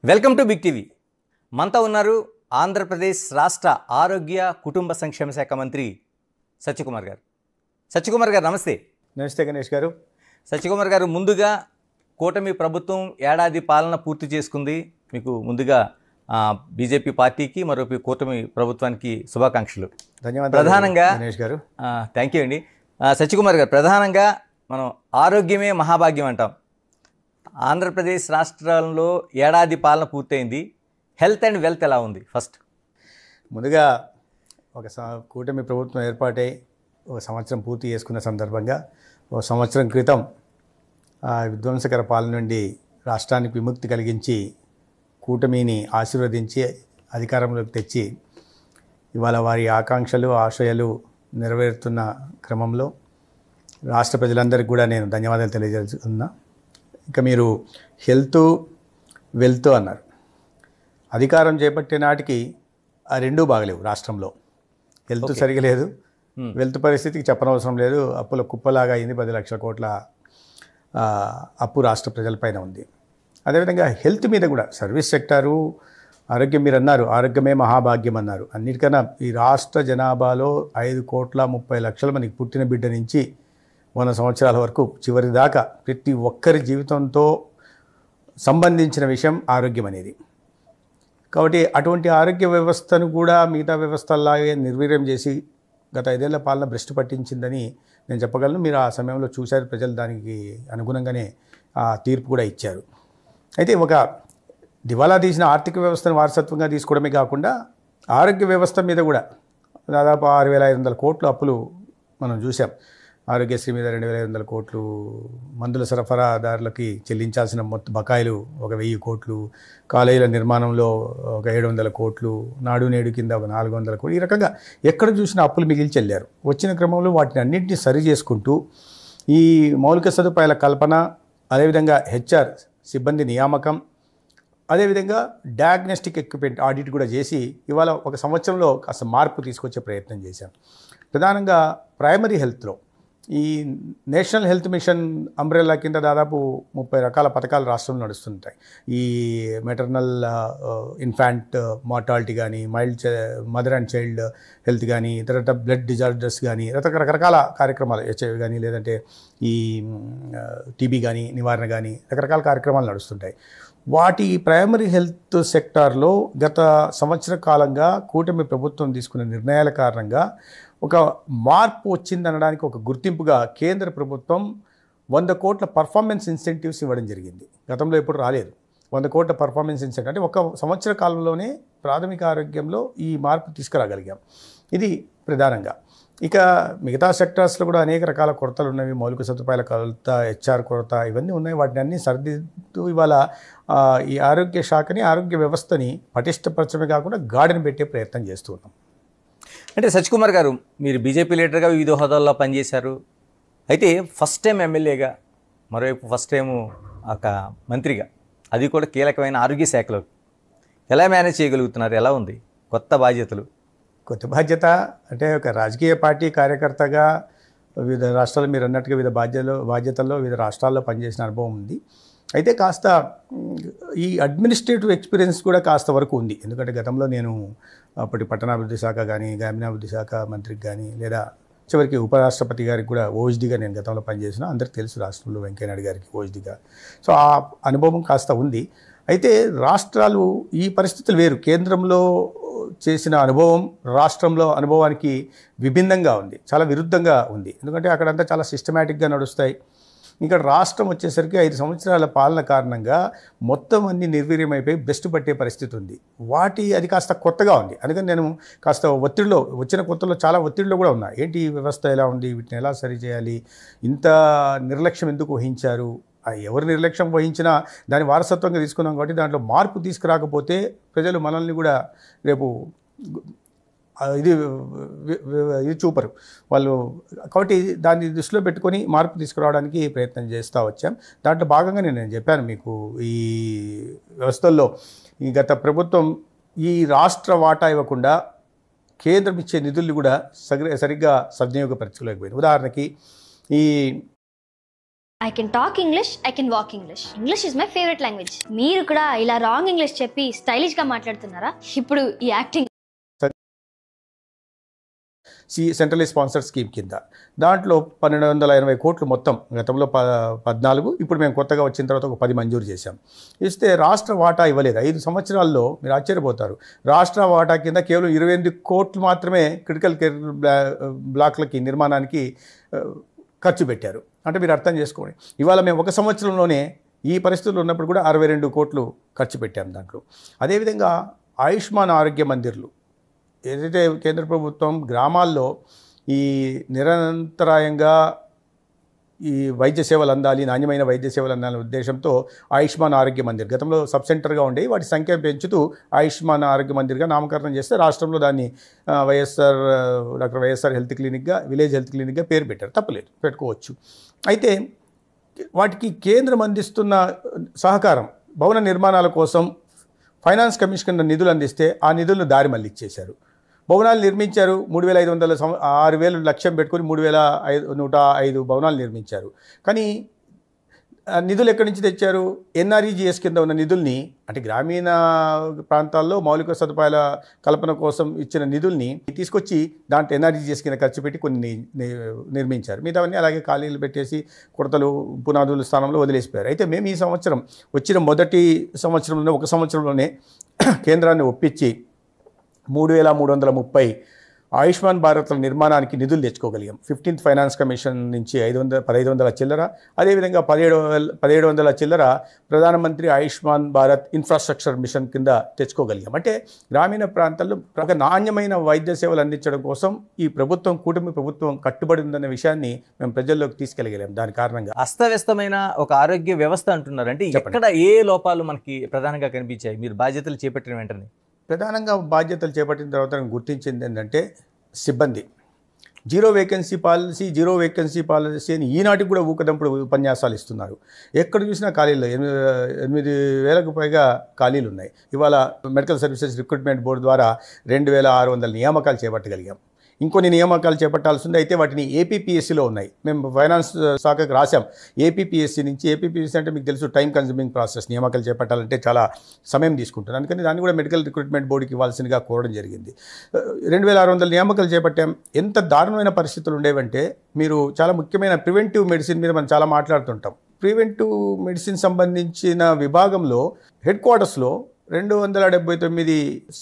Welcome to big TV. మనతో ఉన్నారు ఆంధ్రప్రదేశ్ రాష్ట్ర ఆరోగ్య కుటుంబ సంక్షేమ శాఖ మంత్రి సత్యకుమార్ గారు. సత్యకుమార్ గారు నమస్తే. నమస్తే గణేష్ గారు. సత్యకుమార్ గారు, ముందుగా కూటమి ప్రభుత్వం ఏడాది పాలన పూర్తి చేసుకుంది. మీకు ముందుగా బీజేపీ పార్టీకి మరో కూటమి ప్రభుత్వానికి శుభాకాంక్షలు. ధన్యవాదాలు ప్రధానంగా గణేష్ గారు. థ్యాంక్ యూ అండి. సత్యకుమార్ గారు, ప్రధానంగా మనం ఆరోగ్యమే మహాభాగ్యం అంటాం. ఆంధ్రప్రదేశ్ రాష్ట్రంలో ఏడాది పాలన పూర్తయింది. హెల్త్ అండ్ వెల్త్ ఎలా ఉంది? ఫస్ట్ ముందుగా కూటమి ప్రభుత్వం ఏర్పాటై ఒక సంవత్సరం పూర్తి చేసుకున్న సందర్భంగా ఒక సంవత్సరం క్రితం విధ్వంసకర పాలన నుండి రాష్ట్రానికి విముక్తి కలిగించి కూటమిని ఆశీర్వదించి అధికారంలోకి తెచ్చి ఇవాళ వారి ఆకాంక్షలు ఆశయాలు నెరవేరుతున్న క్రమంలో రాష్ట్ర ప్రజలందరికీ కూడా నేను ధన్యవాదాలు తెలియజేస్తున్నా. ఇక మీరు హెల్త్ వెల్త్ అన్నారు. అధికారం చేపట్టే నాటికి ఆ రెండూ బాగలేవు రాష్ట్రంలో. హెల్త్ సరిగా లేదు, వెల్త్ పరిస్థితికి చెప్పనవసరం లేదు. అప్పుల కుప్పలాగా అయింది. 10 లక్షల కోట్ల అప్పు రాష్ట్ర ప్రజలపైన ఉంది. అదేవిధంగా హెల్త్ మీద కూడా సర్వీస్ సెక్టారు, ఆరోగ్యం మీరు అన్నారు, ఆరోగ్యమే మహాభాగ్యం అన్నారు. అన్నిటికన్నా ఈ రాష్ట్ర జనాభాలో 5,30,00,000 మనకి పుట్టిన బిడ్డ నుంచి 100 సంవత్సరాల వరకు చివరి దాకా ప్రతి ఒక్కరి జీవితంతో సంబంధించిన విషయం ఆరోగ్యం అనేది. కాబట్టి అటువంటి ఆరోగ్య వ్యవస్థను కూడా మిగతా వ్యవస్థలాగే నిర్వీర్యం చేసి గత 5 ఏళ్ల పాలన భ్రష్టు పట్టించిందని నేను చెప్పగలను. మీరు ఆ సమయంలో చూశారు, ప్రజలు దానికి అనుగుణంగానే ఆ తీర్పు కూడా ఇచ్చారు. అయితే ఒక దివాలా తీసిన ఆర్థిక వ్యవస్థను వారసత్వంగా తీసుకోవడమే కాకుండా ఆరోగ్య వ్యవస్థ మీద కూడా దాదాపు 6,500 కోట్ల అప్పులు మనం చూసాం. ఆరోగ్యశ్రీ మీద 2,500 కోట్లు, మందుల సరఫరాదారులకి చెల్లించాల్సిన మొత్తం బకాయిలు ఒక 1,000 కోట్లు, కాలేజీల నిర్మాణంలో ఒక 700 కోట్లు, నాడు నేడు కింద ఒక 400 కోట్లు, ఈ రకంగా ఎక్కడ చూసినా అప్పులు మిగిలి చెల్లారు. వచ్చిన క్రమంలో వాటిని అన్నింటినీ సరి చేసుకుంటూ ఈ మౌలిక సదుపాయాల కల్పన, అదేవిధంగా హెచ్ఆర్ సిబ్బంది నియామకం, అదేవిధంగా డయాగ్నోస్టిక్ ఎక్విప్మెంట్ ఆడిట్ కూడా చేసి ఇవాళ ఒక సంవత్సరంలో కాస్త మార్పు తీసుకొచ్చే ప్రయత్నం చేశాం. ప్రధానంగా ప్రైమరీ హెల్త్లో ఈ నేషనల్ హెల్త్ మిషన్ అంబ్రెల్లా కింద దాదాపు 30 రకాల పథకాలు రాష్ట్రంలో నడుస్తుంటాయి. ఈ మెటర్నల్ ఇన్ఫాంట్ మార్టాలిటీ కానీ, మదర్ అండ్ చైల్డ్ హెల్త్ కానీ, తర్వాత బ్లడ్ డిజార్డర్స్ కానీ, రకరకాల కార్యక్రమాలు, హెచ్ఐవి కానీ, లేదంటే ఈ టీబీ కానీ నివారణ కానీ రకరకాల కార్యక్రమాలు నడుస్తుంటాయి. వాటి ప్రైమరీ హెల్త్ సెక్టార్లో గత సంవత్సర కాలంగా కూటమి ప్రభుత్వం తీసుకున్న నిర్ణయాల కారణంగా ఒక మార్పు వచ్చిందనడానికి ఒక గుర్తింపుగా కేంద్ర ప్రభుత్వం 100 కోట్ల పర్ఫార్మెన్స్ ఇన్సెంటివ్స్ ఇవ్వడం జరిగింది. గతంలో ఎప్పుడు రాలేదు. 100 కోట్ల పర్ఫార్మెన్స్ ఇన్సెంటివ్ అంటే ఒక సంవత్సర కాలంలోనే ప్రాథమిక ఆరోగ్యంలో ఈ మార్పు తీసుకురాగలిగాం. ఇది ప్రధానంగా. ఇక మిగతా సెక్టార్స్లో కూడా అనేక రకాల కొరతలు ఉన్నవి. మౌలిక సదుపాయాల కొరత, హెచ్ఆర్ కొరత, ఇవన్నీ ఉన్నాయి. వాటిని అన్నీ సరిదిద్దుతూ ఇవాళ ఈ ఆరోగ్య శాఖని, ఆరోగ్య వ్యవస్థని పటిష్టపరచడమే కాకుండా గాడిని పెట్టే ప్రయత్నం చేస్తున్నాం. అంటే సత్యకుమార్ గారు, మీరు బీజేపీ లీడర్గా వివిధ హోదాల్లో పనిచేశారు. అయితే ఫస్ట్ టైం ఎమ్మెల్యేగా, మరోవైపు ఫస్ట్ టైం ఒక మంత్రిగా, అది కూడా కీలకమైన ఆరోగ్య శాఖలో ఎలా మేనేజ్ చేయగలుగుతున్నారు? ఎలా ఉంది కొత్త బాధ్యతలు? కొత్త బాధ్యత అంటే ఒక రాజకీయ పార్టీ కార్యకర్తగా వివిధ రాష్ట్రాలు మీరు అన్నట్టుగా వివిధ బాధ్యతల్లో వివిధ రాష్ట్రాల్లో పనిచేసిన అనుభవం ఉంది. అయితే కాస్త ఈ అడ్మినిస్ట్రేటివ్ ఎక్స్పీరియన్స్ కూడా కాస్త వరకు ఉంది. ఎందుకంటే గతంలో నేను అప్పటి పట్టణాభివృద్ధి శాఖ కానీ, గ్రామీణాభివృద్ధి శాఖ మంత్రికి కానీ, లేదా చివరికి ఉపరాష్ట్రపతి గారికి కూడా ఓఎస్డీగా నేను గతంలో పనిచేసిన, అందరికీ తెలుసు రాష్ట్రంలో వెంకయ్యనాయుడు గారికి ఓఎస్డీగా. సో ఆ అనుభవం కాస్త ఉంది. అయితే రాష్ట్రాలు ఈ పరిస్థితులు వేరు. కేంద్రంలో చేసిన అనుభవం రాష్ట్రంలో అనుభవానికి విభిన్నంగా ఉంది, చాలా విరుద్ధంగా ఉంది. ఎందుకంటే అక్కడంతా చాలా సిస్టమేటిక్గా నడుస్తాయి. ఇక్కడ రాష్ట్రం వచ్చేసరికి 5 సంవత్సరాల పాలన కారణంగా మొత్తం అన్ని నిర్వీర్యమైపోయి బెస్ట్ పట్టే పరిస్థితి ఉంది. అది కాస్త కొత్తగా ఉంది. అందుకని నేను కాస్త ఒత్తిడిలో, వచ్చిన కొత్తలో చాలా ఒత్తిడిలో కూడా ఉన్నా. ఏంటి ఈ వ్యవస్థ ఎలా ఉంది, వీటిని ఎలా సరి చేయాలి, ఇంత నిర్లక్ష్యం ఎందుకు వహించారు, ఎవరు నిర్లక్ష్యం వహించినా దాన్ని వారసత్వంగా తీసుకున్నాం కాబట్టి దాంట్లో మార్పు తీసుకురాకపోతే ప్రజలు మనల్ని కూడా రేపు ఇది చూపరు వాళ్ళు. కాబట్టి దాన్ని దృష్టిలో పెట్టుకొని మార్పు తీసుకురావడానికి ప్రయత్నం చేస్తూ వచ్చాం. దాంట్లో భాగంగానే నేను చెప్పాను మీకు, ఈ వ్యవస్థల్లో ఈ గత ప్రభుత్వం ఈ రాష్ట్ర వాటా ఇవ్వకుండా కేంద్రం ఇచ్చే నిధుల్ని కూడా సరిగ్గా సద్వినియోగపరచుకోలేకపోయింది. ఉదాహరణకి ఈ I can talk English, I can walk English. English is my favorite language. మీరు కూడా ఇలా రాంగ్ ఇంగ్లీష్ చెప్పి స్టైలిష్ గా మాట్లాడుతున్నారా? ఇప్పుడు ఈ యాక్టింగ్ సెంట్రలీ స్పాన్సర్డ్ స్కీమ్ కింద దాంట్లో 1280 కోట్లు మొత్తం గతంలో 14, ఇప్పుడు మేము కొత్తగా వచ్చిన తర్వాత ఒక 10 మంజూరు చేశాం. ఇస్తే రాష్ట్ర వాటా ఇవ్వలేదు. 5 సంవత్సరాల్లో మీరు ఆశ్చర్యపోతారు, రాష్ట్ర వాటా కింద కేవలం 28 కోట్లు మాత్రమే క్రిటికల్ కేర్ బ్లాక్లకి నిర్మాణానికి ఖర్చు పెట్టారు. అంటే మీరు అర్థం చేసుకోండి, ఇవాళ మేము ఒక సంవత్సరంలోనే ఈ పరిస్థితులు ఉన్నప్పుడు కూడా 62 కోట్లు ఖర్చు పెట్టాం దాంట్లో. అదేవిధంగా ఆయుష్మాన్ ఆరోగ్య మందిర్లు ఏదైతే కేంద్ర ప్రభుత్వం గ్రామాల్లో ఈ నిరంతరాయంగా ఈ వైద్య సేవలు అందాలి, నాణ్యమైన వైద్య సేవలు అందాలనే ఉద్దేశంతో ఆయుష్మాన్ ఆరోగ్య మందిర్ గతంలో సబ్ సెంటర్గా ఉండేవి, వాటి సంఖ్య పెంచుతూ ఆయుష్మాన్ ఆరోగ్య మందిర్గా నామకరణం చేస్తే రాష్ట్రంలో దాన్ని డాక్టర్ వైఎస్ఆర్ హెల్త్ క్లినిక్గా, విలేజ్ హెల్త్ క్లినిక్గా పేరు పెట్టారు. తప్పలేదు, పెట్టుకోవచ్చు. అయితే వాటికి కేంద్రం అందిస్తున్న సహకారం భవన నిర్మాణాల కోసం ఫైనాన్స్ కమిషన్ నిధులు అందిస్తే ఆ నిధులను దారి మళ్ళిచ్చేశారు. భవనాలు నిర్మించారు, 3500 6,000 లక్ష్యం పెట్టుకుని 3,105 భవనాలు నిర్మించారు. కానీ నిధులు ఎక్కడి నుంచి తెచ్చారు? ఎన్ఆర్ఈజీఎస్ కింద ఉన్న నిధుల్ని, అంటే గ్రామీణ ప్రాంతాల్లో మౌలిక సదుపాయాల కల్పన కోసం ఇచ్చిన నిధుల్ని తీసుకొచ్చి దాంట్లో ఎన్ఆర్ఈజీఎస్ కింద ఖర్చు పెట్టి కొన్ని నిర్మించారు. మిగతావన్నీ అలాగే ఖాళీలు పెట్టేసి కొడతలు పునాదుల స్థానంలో వదిలేసిపోయారు. అయితే మేము ఈ సంవత్సరం వచ్చిన మొదటి సంవత్సరంలోనే, ఒక సంవత్సరంలోనే కేంద్రాన్ని ఒప్పించి 3,330 ఆయుష్మాన్ భారత్ల నిర్మాణానికి నిధులు తెచ్చుకోగలిగాం. 15th ఫైనాన్స్ కమిషన్ నుంచి 1,500 చిల్లర, అదేవిధంగా 1,700 చిల్లర ప్రధానమంత్రి ఆయుష్మాన్ భారత్ ఇన్ఫ్రాస్ట్రక్చర్ మిషన్ కింద తెచ్చుకోగలిగాం. అంటే గ్రామీణ ప్రాంతాల్లో ఒక నాణ్యమైన వైద్య సేవలు అందించడం కోసం ఈ ప్రభుత్వం, కూటమి ప్రభుత్వం కట్టుబడి ఉందన్న విషయాన్ని మేము ప్రజల్లోకి తీసుకెళ్ళగలిగాం. దాని కారణంగా అస్తవ్యస్తమైన ఒక ఆరోగ్య వ్యవస్థ అంటున్నారు. అంటే ఎక్కడ ఏ లోపాలు మనకి ప్రధానంగా కనిపించాయి మీరు బాధ్యతలు చేపట్టిన వెంటనే? ప్రధానంగా బాధ్యతలు చేపట్టిన తర్వాత గుర్తించింది ఏంటంటే సిబ్బంది. జీరో వేకెన్సీ పాలసీ అని ఈనాటికి కూడా ఊకదంపుడు ఉపన్యాసాలు ఇస్తున్నారు. ఎక్కడ చూసినా ఖాళీలు 8,000కు పైగా ఖాళీలు ఉన్నాయి. ఇవాళ మెడికల్ సర్వీసెస్ రిక్రూట్మెంట్ బోర్డు ద్వారా 2,600 నియామకాలు చేపట్టగలిగాం. ఇంకొన్ని నియామకాలు చేపట్టాల్సి ఉంది. అయితే వాటిని ఏపీపీఎస్సీలో ఉన్నాయి. మేము ఫైనాన్స్ శాఖకు రాసాం. ఏపీపీఎస్సీ నుంచి, ఏపీపీఎస్సీ అంటే మీకు తెలుసు టైం కన్జ్యూమింగ్ ప్రాసెస్, నియామకాలు చేపట్టాలంటే చాలా సమయం తీసుకుంటుంది. అందుకని దాన్ని కూడా మెడికల్ రిక్రూట్మెంట్ బోర్డుకి ఇవ్వాల్సిందిగా కోరడం జరిగింది. 2,600 నియామకాలు చేపట్టాం. ఎంత దారుణమైన పరిస్థితులు ఉండేవంటే, మీరు చాలా ముఖ్యమైన ప్రివెంటివ్ మెడిసిన్ మీద మనం చాలా మాట్లాడుతుంటాం. ప్రివెంటివ్ మెడిసిన్ సంబంధించిన విభాగంలో హెడ్ క్వార్టర్స్లో 279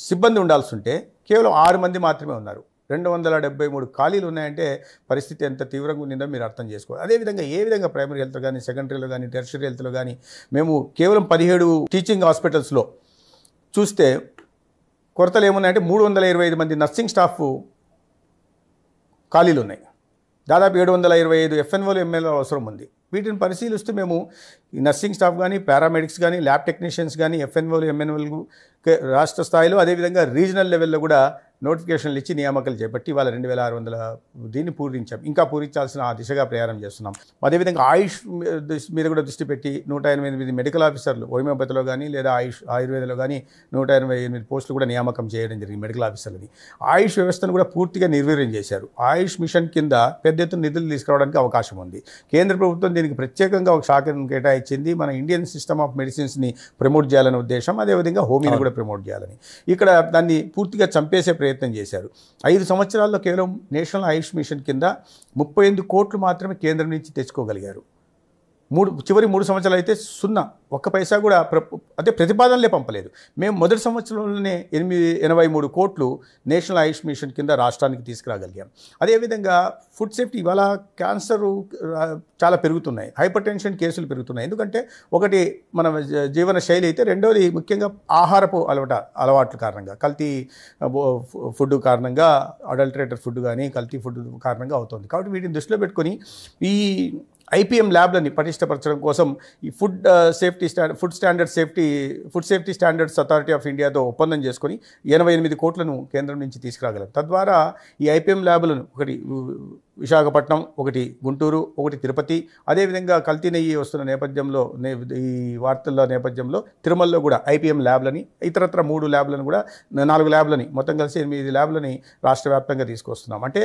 సిబ్బంది ఉండాల్సి ఉంటే కేవలం 6 మంది మాత్రమే ఉన్నారు. 273 ఖాళీలు ఉన్నాయంటే పరిస్థితి ఎంత తీవ్రంగా ఉండిందో మీరు అర్థం చేసుకోవాలి. అదేవిధంగా ఏ విధంగా ప్రైమరీ హెల్త్ కానీ, సెకండరీలో కానీ, టెర్షరీ హెల్త్లో కానీ మేము కేవలం 17 టీచింగ్ హాస్పిటల్స్లో చూస్తే కొరతలు ఏమున్నాయంటే 325 మంది నర్సింగ్ స్టాఫ్ ఖాళీలు ఉన్నాయి. దాదాపు 725 ఎఫ్ఎన్ఓలు, ఎంఎల్ఓ అవసరం ఉంది. వీటిని పరిశీలిస్తూ మేము ఈ నర్సింగ్ స్టాఫ్ కానీ, పారామెడిక్స్ కానీ, ల్యాబ్ టెక్నీషియన్స్ కానీ, ఎఫ్ఎన్ఓలు, ఎంఎన్ఓలు రాష్ట్ర స్థాయిలో, అదేవిధంగా రీజనల్ లెవెల్లో కూడా నోటిఫికేషన్లు ఇచ్చి నియామకాలు చేపట్టి ఇవాళ 2,600 దీన్ని పూరించాం. ఇంకా పూరించాల్సిన ఆ దిశగా ప్రయాణం చేస్తున్నాం. అదేవిధంగా ఆయుష్ మీద కూడా దృష్టి పెట్టి 188 మెడికల్ ఆఫీసర్లు హోమియోపతిలో కానీ లేదా ఆయుర్వేదలో కానీ 188 పోస్టులు కూడా నియామకం చేయడం జరిగింది మెడికల్ ఆఫీసర్లని. ఆయుష్ వ్యవస్థను కూడా పూర్తిగా నిర్వీర్యం చేశారు. ఆయుష్ మిషన్ కింద పెద్ద ఎత్తున నిధులు తీసుకురావడానికి అవకాశం ఉంది. కేంద్ర ప్రభుత్వం దీనికి ప్రత్యేకంగా ఒక శాఖను కేటాయించింది. మన ఇండియన్ సిస్టమ్ ఆఫ్ మెడిసిన్స్ని ప్రమోట్ చేయాలనే ఉద్దేశం, అదేవిధంగా హోమియోని కూడా ప్రమోట్ చేయాలని. ఇక్కడ దాన్ని పూర్తిగా చంపేసే ప్రయత్నం చేశారు. 5 సంవత్సరాల్లో కేవలం నేషనల్ ఆయుష్ మిషన్ కింద 38 కోట్లు మాత్రమే కేంద్రం నుంచి తెచ్చుకోగలిగారు. చివరి 3 సంవత్సరాలు అయితే 0, ఒక్క పైసా కూడా అంటే ప్రతిపాదనలే పంపలేదు. మేము మొదటి సంవత్సరంలోనే 83 కోట్లు నేషనల్ ఆయుష్ మిషన్ కింద రాష్ట్రానికి తీసుకురాగలిగాం. అదేవిధంగా ఫుడ్ సేఫ్టీ, ఇవాళ క్యాన్సర్ చాలా పెరుగుతున్నాయి, హైపర్ టెన్షన్ కేసులు పెరుగుతున్నాయి. ఎందుకంటే ఒకటి మన జీవన శైలి అయితే, రెండోది ముఖ్యంగా ఆహారపు అలవాట్ల కారణంగా, కల్తీ ఫుడ్ కారణంగా, అడల్టరేటెడ్ ఫుడ్ కానీ కల్తీ ఫుడ్ కారణంగా అవుతుంది. కాబట్టి వీటిని దృష్టిలో పెట్టుకొని ఈ ఐపీఎం ల్యాబ్లని పటిష్టపరచడం కోసం ఈ food safety standards authority of ఇండియాతో ఒప్పందం చేసుకొని 88 కోట్లను కేంద్రం నుంచి తీసుకురాగలం. తద్వారా ఈ ఐపీఎం ల్యాబ్లను ఒకటి విశాఖపట్నం, ఒకటి గుంటూరు, ఒకటి తిరుపతి. అదేవిధంగా కల్తీ నెయ్యి వస్తున్న నేపథ్యంలో ఈ వార్తల నేపథ్యంలో తిరుమలలో కూడా ఐపీఎం ల్యాబ్లని, ఇతరత్ర 3 ల్యాబ్లను కూడా 4 ల్యాబ్లని, మొత్తం కలిసి 8 ల్యాబ్లని రాష్ట్ర వ్యాప్తంగా తీసుకొస్తున్నాం. అంటే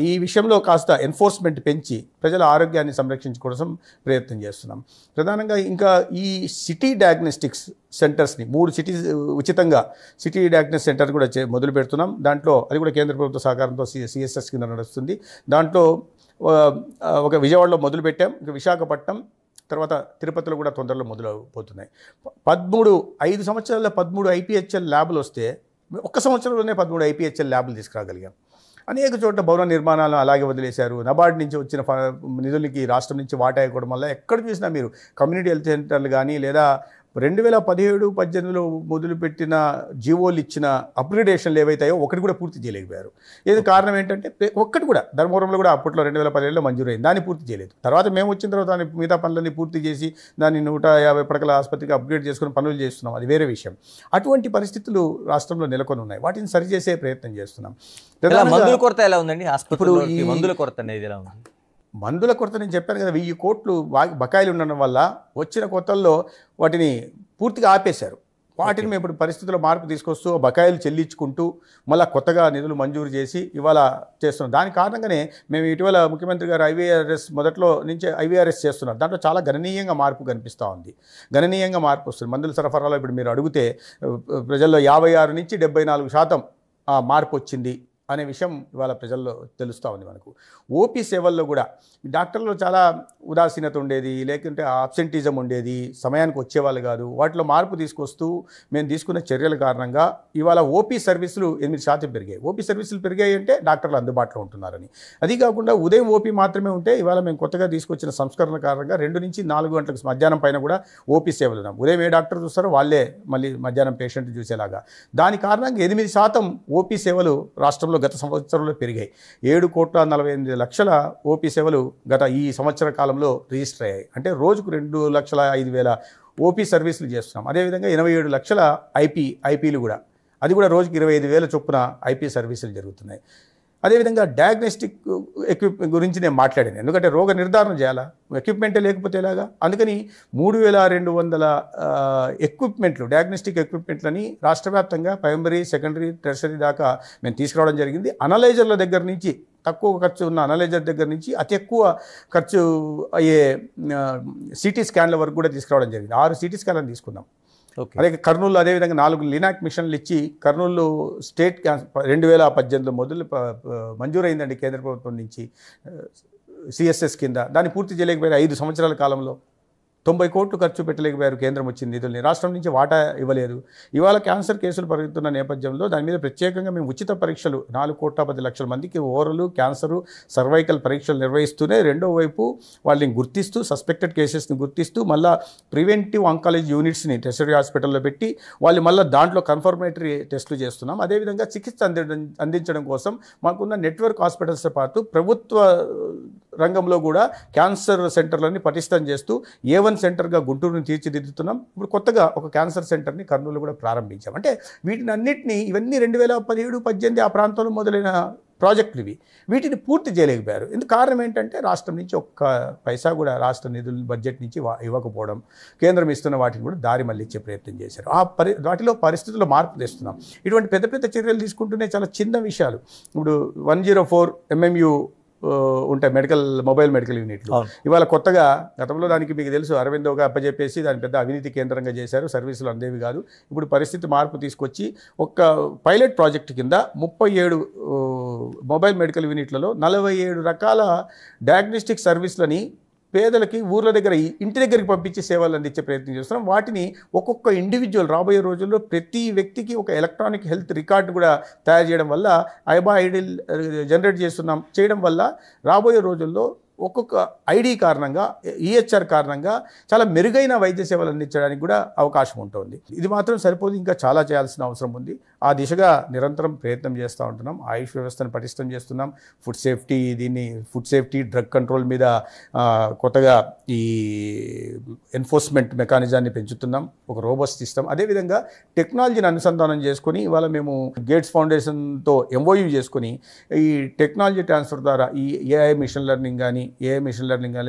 ఈ విషయంలో కాస్త ఎన్ఫోర్స్మెంట్ పెంచి ప్రజల ఆరోగ్యాన్ని సంరక్షించుకోవడం కోసం ప్రయత్నం చేస్తున్నాం. ప్రధానంగా ఇంకా ఈ సిటీ డయాగ్నోస్టిక్స్ సెంటర్స్ని 3 సిటీస్ ఉచితంగా సిటీ డయాగ్నోస్టిక్స్ సెంటర్ కూడా మొదలు పెడుతున్నాం. దాంట్లో అది కూడా కేంద్ర ప్రభుత్వ సహకారంతో సిఎస్ఎస్ కింద నడుస్తుంది. దాంట్లో ఒక విజయవాడలో మొదలు పెట్టాం, ఇంకా విశాఖపట్నం, తర్వాత తిరుపతిలో కూడా తొందరలో మొదలవుతున్నాయి. 5 సంవత్సరాల్లో 13 ఐపీహెచ్ఎల్ ల్యాబులు వస్తే ఒక్క సంవత్సరంలోనే 13 ఐపీహెచ్ఎల్ ల్యాబులు తీసుకురాగలిగాం. అనేక చోట్ల భవన నిర్మాణాలు అలాగే వదిలేశారు. నబార్డ్ నుంచి వచ్చిన నిధులకి రాష్ట్రం నుంచి వాటా ఇవ్వడం వల్ల ఎక్కడ చూసినా మీరు కమ్యూనిటీ హెల్త్ సెంటర్లు కానీ లేదా 2017-18లో మొదలుపెట్టిన జీవోలు ఇచ్చిన అప్గ్రేడేషన్లు ఏవైతాయో ఒకటి కూడా పూర్తి చేయలేకపోయారు. ఏది కారణం ఏంటంటే ఒక్కటి కూడా ధర్మవరంలో కూడా అప్పట్లో 2017లో మంజూరైంది, దాన్ని పూర్తి చేయలేదు. తర్వాత మేము వచ్చిన తర్వాత దాన్ని మిగతా పనులన్నీ పూర్తి చేసి దాన్ని 150 పడకల ఆసుపత్రికి అప్గ్రేడ్ చేసుకుని పనులు చేస్తున్నాం, అది వేరే విషయం. అటువంటి పరిస్థితులు రాష్ట్రంలో నెలకొని ఉన్నాయి, వాటిని సరిచేసే ప్రయత్నం చేస్తున్నాం. మందుల కొరత ఎలా ఉందండి? హాస్పిటల్లో మందుల కొరత అనేది ఎలా ఉంది? మందుల కొరత నేను చెప్పాను కదా, 1000 కోట్లు బకాయిలు ఉండడం వల్ల వచ్చిన కొత్తల్లో వాటిని పూర్తిగా ఆపేశారు. వాటిని మేము ఇప్పుడు పరిస్థితుల్లో మార్పు తీసుకొస్తూ బకాయిలు చెల్లించుకుంటూ మళ్ళీ కొత్తగా నిధులు మంజూరు చేసి ఇవాళ చేస్తున్నాం. దాని కారణంగానే మేము ఇటీవల ముఖ్యమంత్రి గారు ఐవీఆర్ఎస్ మొదట్లో నుంచి ఐవీఆర్ఎస్ చేస్తున్నారు. దాంట్లో చాలా గణనీయంగా మార్పు కనిపిస్తూ ఉంది, గణనీయంగా మార్పు వస్తుంది. మందుల సరఫరాలో ఇప్పుడు మీరు అడిగితే ప్రజల్లో 56 నుంచి 74% మార్పు వచ్చింది అనే విషయం ఇవాళ ప్రజల్లో తెలుస్తూ ఉంది. మనకు ఓపీ సేవల్లో కూడా డాక్టర్లు చాలా ఉదాసీనత ఉండేది, లేకుంటే ఆబ్సెంటిజం ఉండేది, సమయానికి వచ్చేవాళ్ళు కాదు. వాటిలో మార్పు తీసుకొస్తూ మేము తీసుకున్న చర్యల కారణంగా ఇవాళ ఓపీ సర్వీసులు 8% పెరిగాయి. ఓపీ సర్వీసులు పెరిగాయి అంటే డాక్టర్లు అందుబాటులో ఉంటున్నారని. అది కాకుండా ఉదయం ఓపీ మాత్రమే ఉంటే ఇవాళ మేము కొత్తగా తీసుకొచ్చిన సంస్కరణ కారణంగా 2 నుంచి 4 గంటలకు మధ్యాహ్నం పైన కూడా ఓపీ సేవలు ఉన్నాం. ఉదయం ఏ డాక్టర్ చూస్తారో వాళ్ళే మళ్ళీ మధ్యాహ్నం పేషెంట్ చూసేలాగా. దాని కారణంగా 8% ఓపీ సేవలు రాష్ట్రంలో గత సంవత్సరంలో పెరిగాయి. 7,48,00,000 ఓపీ సేవలు గత ఈ సంవత్సర కాలంలో రిజిస్టర్ అయ్యాయి. అంటే రోజుకు 2,05,000 ఓపీ సర్వీసులు చేస్తున్నాం. అదేవిధంగా 87 లక్షల ఐపీలు కూడా, అది కూడా రోజుకి 25,000 చొప్పున ఐపీ సర్వీసులు జరుగుతున్నాయి. అదేవిధంగా డయాగ్నోస్టిక్ ఎక్విప్మెంట్ గురించి నేను మాట్లాడాను, ఎందుకంటే రోగ నిర్ధారణ చేయాలా, ఎక్విప్మెంటే లేకపోతే ఎలాగా. అందుకని 3,200 ఎక్విప్మెంట్లు, డయాగ్నోస్టిక్ ఎక్విప్మెంట్లని రాష్ట్ర వ్యాప్తంగా ప్రైమరీ, సెకండరీ, టెర్షరీ దాకా మేము తీసుకురావడం జరిగింది. అనలైజర్ల దగ్గర నుంచి, తక్కువ ఖర్చు ఉన్న అనలైజర్ దగ్గర నుంచి అతి ఎక్కువ ఖర్చు అయ్యే సిటీ స్కాన్ల వరకు కూడా తీసుకురావడం జరిగింది. 6 సిటీ స్కాన్లను తీసుకున్నాం. అదే కర్నూలు అదేవిధంగా 4 లినాక్ మిషన్లు ఇచ్చి కర్నూలు స్టేట్ 2018లో మంజూరైందండి కేంద్ర ప్రభుత్వం నుంచి సిఎస్ఎస్ కింద. దాన్ని పూర్తి చేయలేకపోయారు 5 సంవత్సరాల కాలంలో. 90 కోట్లు ఖర్చు పెట్టలేకపోయారు కేంద్రం వచ్చిన నిధుల్ని, రాష్ట్రం నుంచి వాటా ఇవ్వలేదు. ఇవాళ క్యాన్సర్ కేసులు పెరుగుతున్న నేపథ్యంలో దాని మీద ప్రత్యేకంగా మేము ఉచిత పరీక్షలు 4,10,00,000 మందికి ఓరలు, క్యాన్సరు, సర్వైకల్ పరీక్షలు నిర్వహిస్తూనే రెండో వైపు వాళ్ళని గుర్తిస్తూ, సస్పెక్టెడ్ కేసెస్ని గుర్తిస్తూ మళ్ళీ ప్రివెంటివ్ ఆంకాలజీ యూనిట్స్ని టెర్షరీ హాస్పిటల్లో పెట్టి వాళ్ళు మళ్ళీ దాంట్లో కన్ఫర్మేటరీ టెస్టులు చేస్తున్నాం. అదేవిధంగా చికిత్స అందించడం కోసం మాకున్న నెట్వర్క్ హాస్పిటల్స్తో పాటు ప్రభుత్వ రంగంలో కూడా క్యాన్సర్ సెంటర్లని పటిష్టం చేస్తూ A1 సెంటర్గా గుంటూరుని తీర్చిదిద్దుతున్నాం. ఇప్పుడు కొత్తగా ఒక క్యాన్సర్ సెంటర్ని కర్నూలు కూడా ప్రారంభించాం. అంటే వీటిని అన్నింటినీ ఇవన్నీ 2017-18 ఆ ప్రాంతంలో మొదలైన ప్రాజెక్టులు ఇవి. వీటిని పూర్తి చేయలేకపోయారు. ఎందుకు కారణం ఏంటంటే రాష్ట్రం నుంచి ఒక్క పైసా కూడా రాష్ట్ర నిధులు బడ్జెట్ నుంచి ఇవ్వకపోవడం, కేంద్రం ఇస్తున్న వాటిని కూడా దారి మళ్ళించే ప్రయత్నం చేశారు. వాటిలో పరిస్థితుల్లో మార్పు తెస్తున్నాం. ఇటువంటి పెద్ద పెద్ద చర్యలు తీసుకుంటూనే చాలా చిన్న విషయాలు, ఇప్పుడు 104 MMU ఉంటాయి మొబైల్ మెడికల్ యూనిట్లు. ఇవాళ కొత్తగా, గతంలో దానికి మీకు తెలుసు అరవిందోగా అప్పచెప్పేసి దాని పెద్ద అవినీతి కేంద్రంగా చేశారు, సర్వీసులు అందేవి కాదు. ఇప్పుడు పరిస్థితి మార్పు తీసుకొచ్చి ఒక పైలట్ ప్రాజెక్టు కింద 37 మొబైల్ మెడికల్ యూనిట్లలో 47 రకాల డయాగ్నోస్టిక్ సర్వీసులని పేదలకి ఊర్ల దగ్గర, ఇంటి దగ్గరికి పంపించి సేవలు అందించే ప్రయత్నం చేస్తున్నాం. వాటిని ఒక్కొక్క ఇండివిజువల్ రాబోయే రోజుల్లో ప్రతి వ్యక్తికి ఒక ఎలక్ట్రానిక్ హెల్త్ రికార్డు కూడా తయారు చేయడం వల్ల, ఐడి జనరేట్ చేయడం వల్ల రాబోయే రోజుల్లో ఒక్కొక్క ఐడి కారణంగా, ఈహెచ్ఆర్ కారణంగా చాలా మెరుగైన వైద్య సేవలు అందించడానికి కూడా అవకాశం ఉంటుంది. ఇది మాత్రం సరిపోదు, ఇంకా చాలా చేయాల్సిన అవసరం ఉంది. ఆ దిశగా నిరంతరం ప్రయత్నం చేస్తూ ఉంటున్నాం. ఆయుష్ వ్యవస్థను పటిష్టం చేస్తున్నాం. ఫుడ్ సేఫ్టీ, డ్రగ్ కంట్రోల్ మీద కొత్తగా ఈ ఎన్ఫోర్స్మెంట్ మెకానిజాన్ని పెంచుతున్నాం, ఒక రోబస్ట్ సిస్టమ్. అదేవిధంగా టెక్నాలజీని అనుసంధానం చేసుకొని ఇవాళ మేము గేట్స్ ఫౌండేషన్తో MOU చేసుకొని ఈ టెక్నాలజీ ట్రాన్స్ఫర్ ద్వారా ఈ ఏఐ మిషన్ లెర్నింగ్ కానీ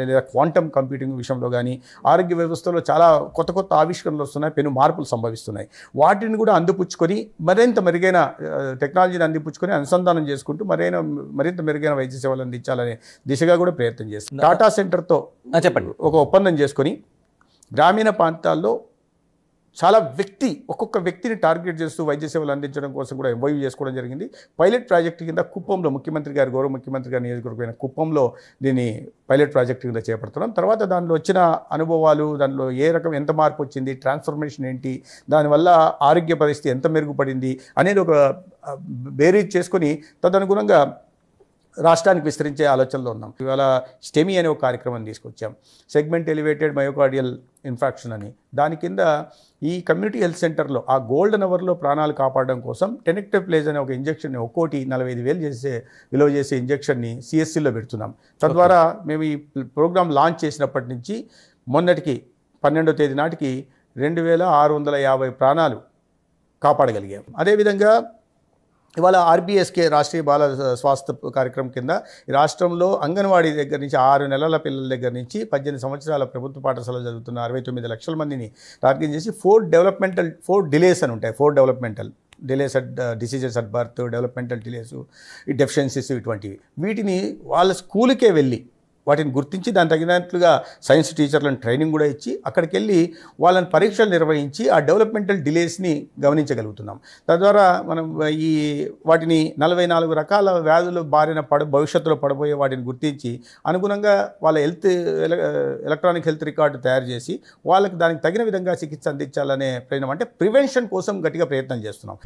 లేదా క్వాంటమ్ కంప్యూటింగ్ విషయంలో కానీ ఆరోగ్య వ్యవస్థలో చాలా కొత్త ఆవిష్కరణలు వస్తున్నాయి, పెను మార్పులు సంభవిస్తున్నాయి. వాటిని కూడా అందిపుచ్చుకొని మరింత మెరుగైన టెక్నాలజీని అందిపుచ్చుకొని అనుసంధానం చేసుకుంటూ మరింత మెరుగైన వైద్య సేవలు అందించాలనే దిశగా కూడా ప్రయత్నం చేస్తాం. టాటా సెంటర్తో చెప్పండి ఒక ఒప్పందం చేసుకొని గ్రామీణ ప్రాంతాల్లో చాలా ఒక్కొక్క వ్యక్తిని టార్గెట్ చేస్తూ వైద్య సేవలు అందించడం కోసం కూడా MOU చేసుకోవడం జరిగింది. పైలట్ ప్రాజెక్టు కింద కుప్పంలో గౌరవ ముఖ్యమంత్రి గారి నియోజకవర్గమైన కుప్పంలో దీన్ని పైలట్ ప్రాజెక్టు కింద చేపడుతున్నాం. తర్వాత దానిలో వచ్చిన అనుభవాలు, దానిలో ఎంత మార్పు వచ్చింది, ట్రాన్స్ఫర్మేషన్ ఏంటి, దానివల్ల ఆరోగ్య పరిస్థితి ఎంత మెరుగుపడింది అనేది ఒక బేరీజ్ చేసుకొని తదనుగుణంగా రాష్ట్రానికి విస్తరించే ఆలోచనలో ఉన్నాం. ఇవాళ STEMI అనే ఒక కార్యక్రమం తీసుకొచ్చాం, సెగ్మెంట్ ఎలివేటెడ్ మయోకార్డియల్ ఇన్ఫాక్షన్ అని. దాని కింద ఈ కమ్యూనిటీ హెల్త్ సెంటర్లో ఆ గోల్డెన్ అవర్లో ప్రాణాలు కాపాడడం కోసం టెనెక్టోప్లేజ్ అనే ఒక ఇంజెక్షన్ని ఒక్కోటి 45,000 విలువ చేసే ఇంజెక్షన్ని CSCలో పెడుతున్నాం. తద్వారా మేము ఈ ప్రోగ్రాం లాంచ్ చేసినప్పటి నుంచి మొన్నటికి 12వ తేదీ నాటికి 2,650 ప్రాణాలు కాపాడగలిగాం. అదేవిధంగా ఇవాళ RBSK రాష్ట్రీయ బాల స్వాస్థ్య కార్యక్రమం కింద ఈ రాష్ట్రంలో అంగన్వాడీ దగ్గర నుంచి 6 నెలల పిల్లల దగ్గర నుంచి 18 సంవత్సరాల ప్రభుత్వ పాఠశాలలో చదువుతున్న 69 లక్షల మందిని టార్గెట్ చేసి 4 డిలేస్ అని ఉంటాయి. 4 developmental delays at diseases at birth, developmental delays, ఈ డెఫిషియన్సీస్ ఇటువంటివి. వీటిని వాళ్ళ స్కూల్కే వెళ్ళి వాటిని గుర్తించి దానికి తగినట్లుగా సైన్స్ టీచర్లను ట్రైనింగ్ కూడా ఇచ్చి అక్కడికి వెళ్ళి వాళ్ళని పరీక్షలు నిర్వహించి ఆ డెవలప్మెంటల్ డిలేస్ని గమనించగలుగుతున్నాం. తద్వారా మనం వాటిని 44 రకాల వ్యాధులు బారిన భవిష్యత్తులో పడబోయే వాటిని గుర్తించి అనుగుణంగా వాళ్ళ ఎలక్ట్రానిక్ హెల్త్ రికార్డు తయారు చేసి వాళ్ళకి దానికి తగిన విధంగా చికిత్స అందించాలనే ప్రయత్నం, అంటే ప్రివెన్షన్ కోసం గట్టిగా ప్రయత్నం చేస్తున్నాం.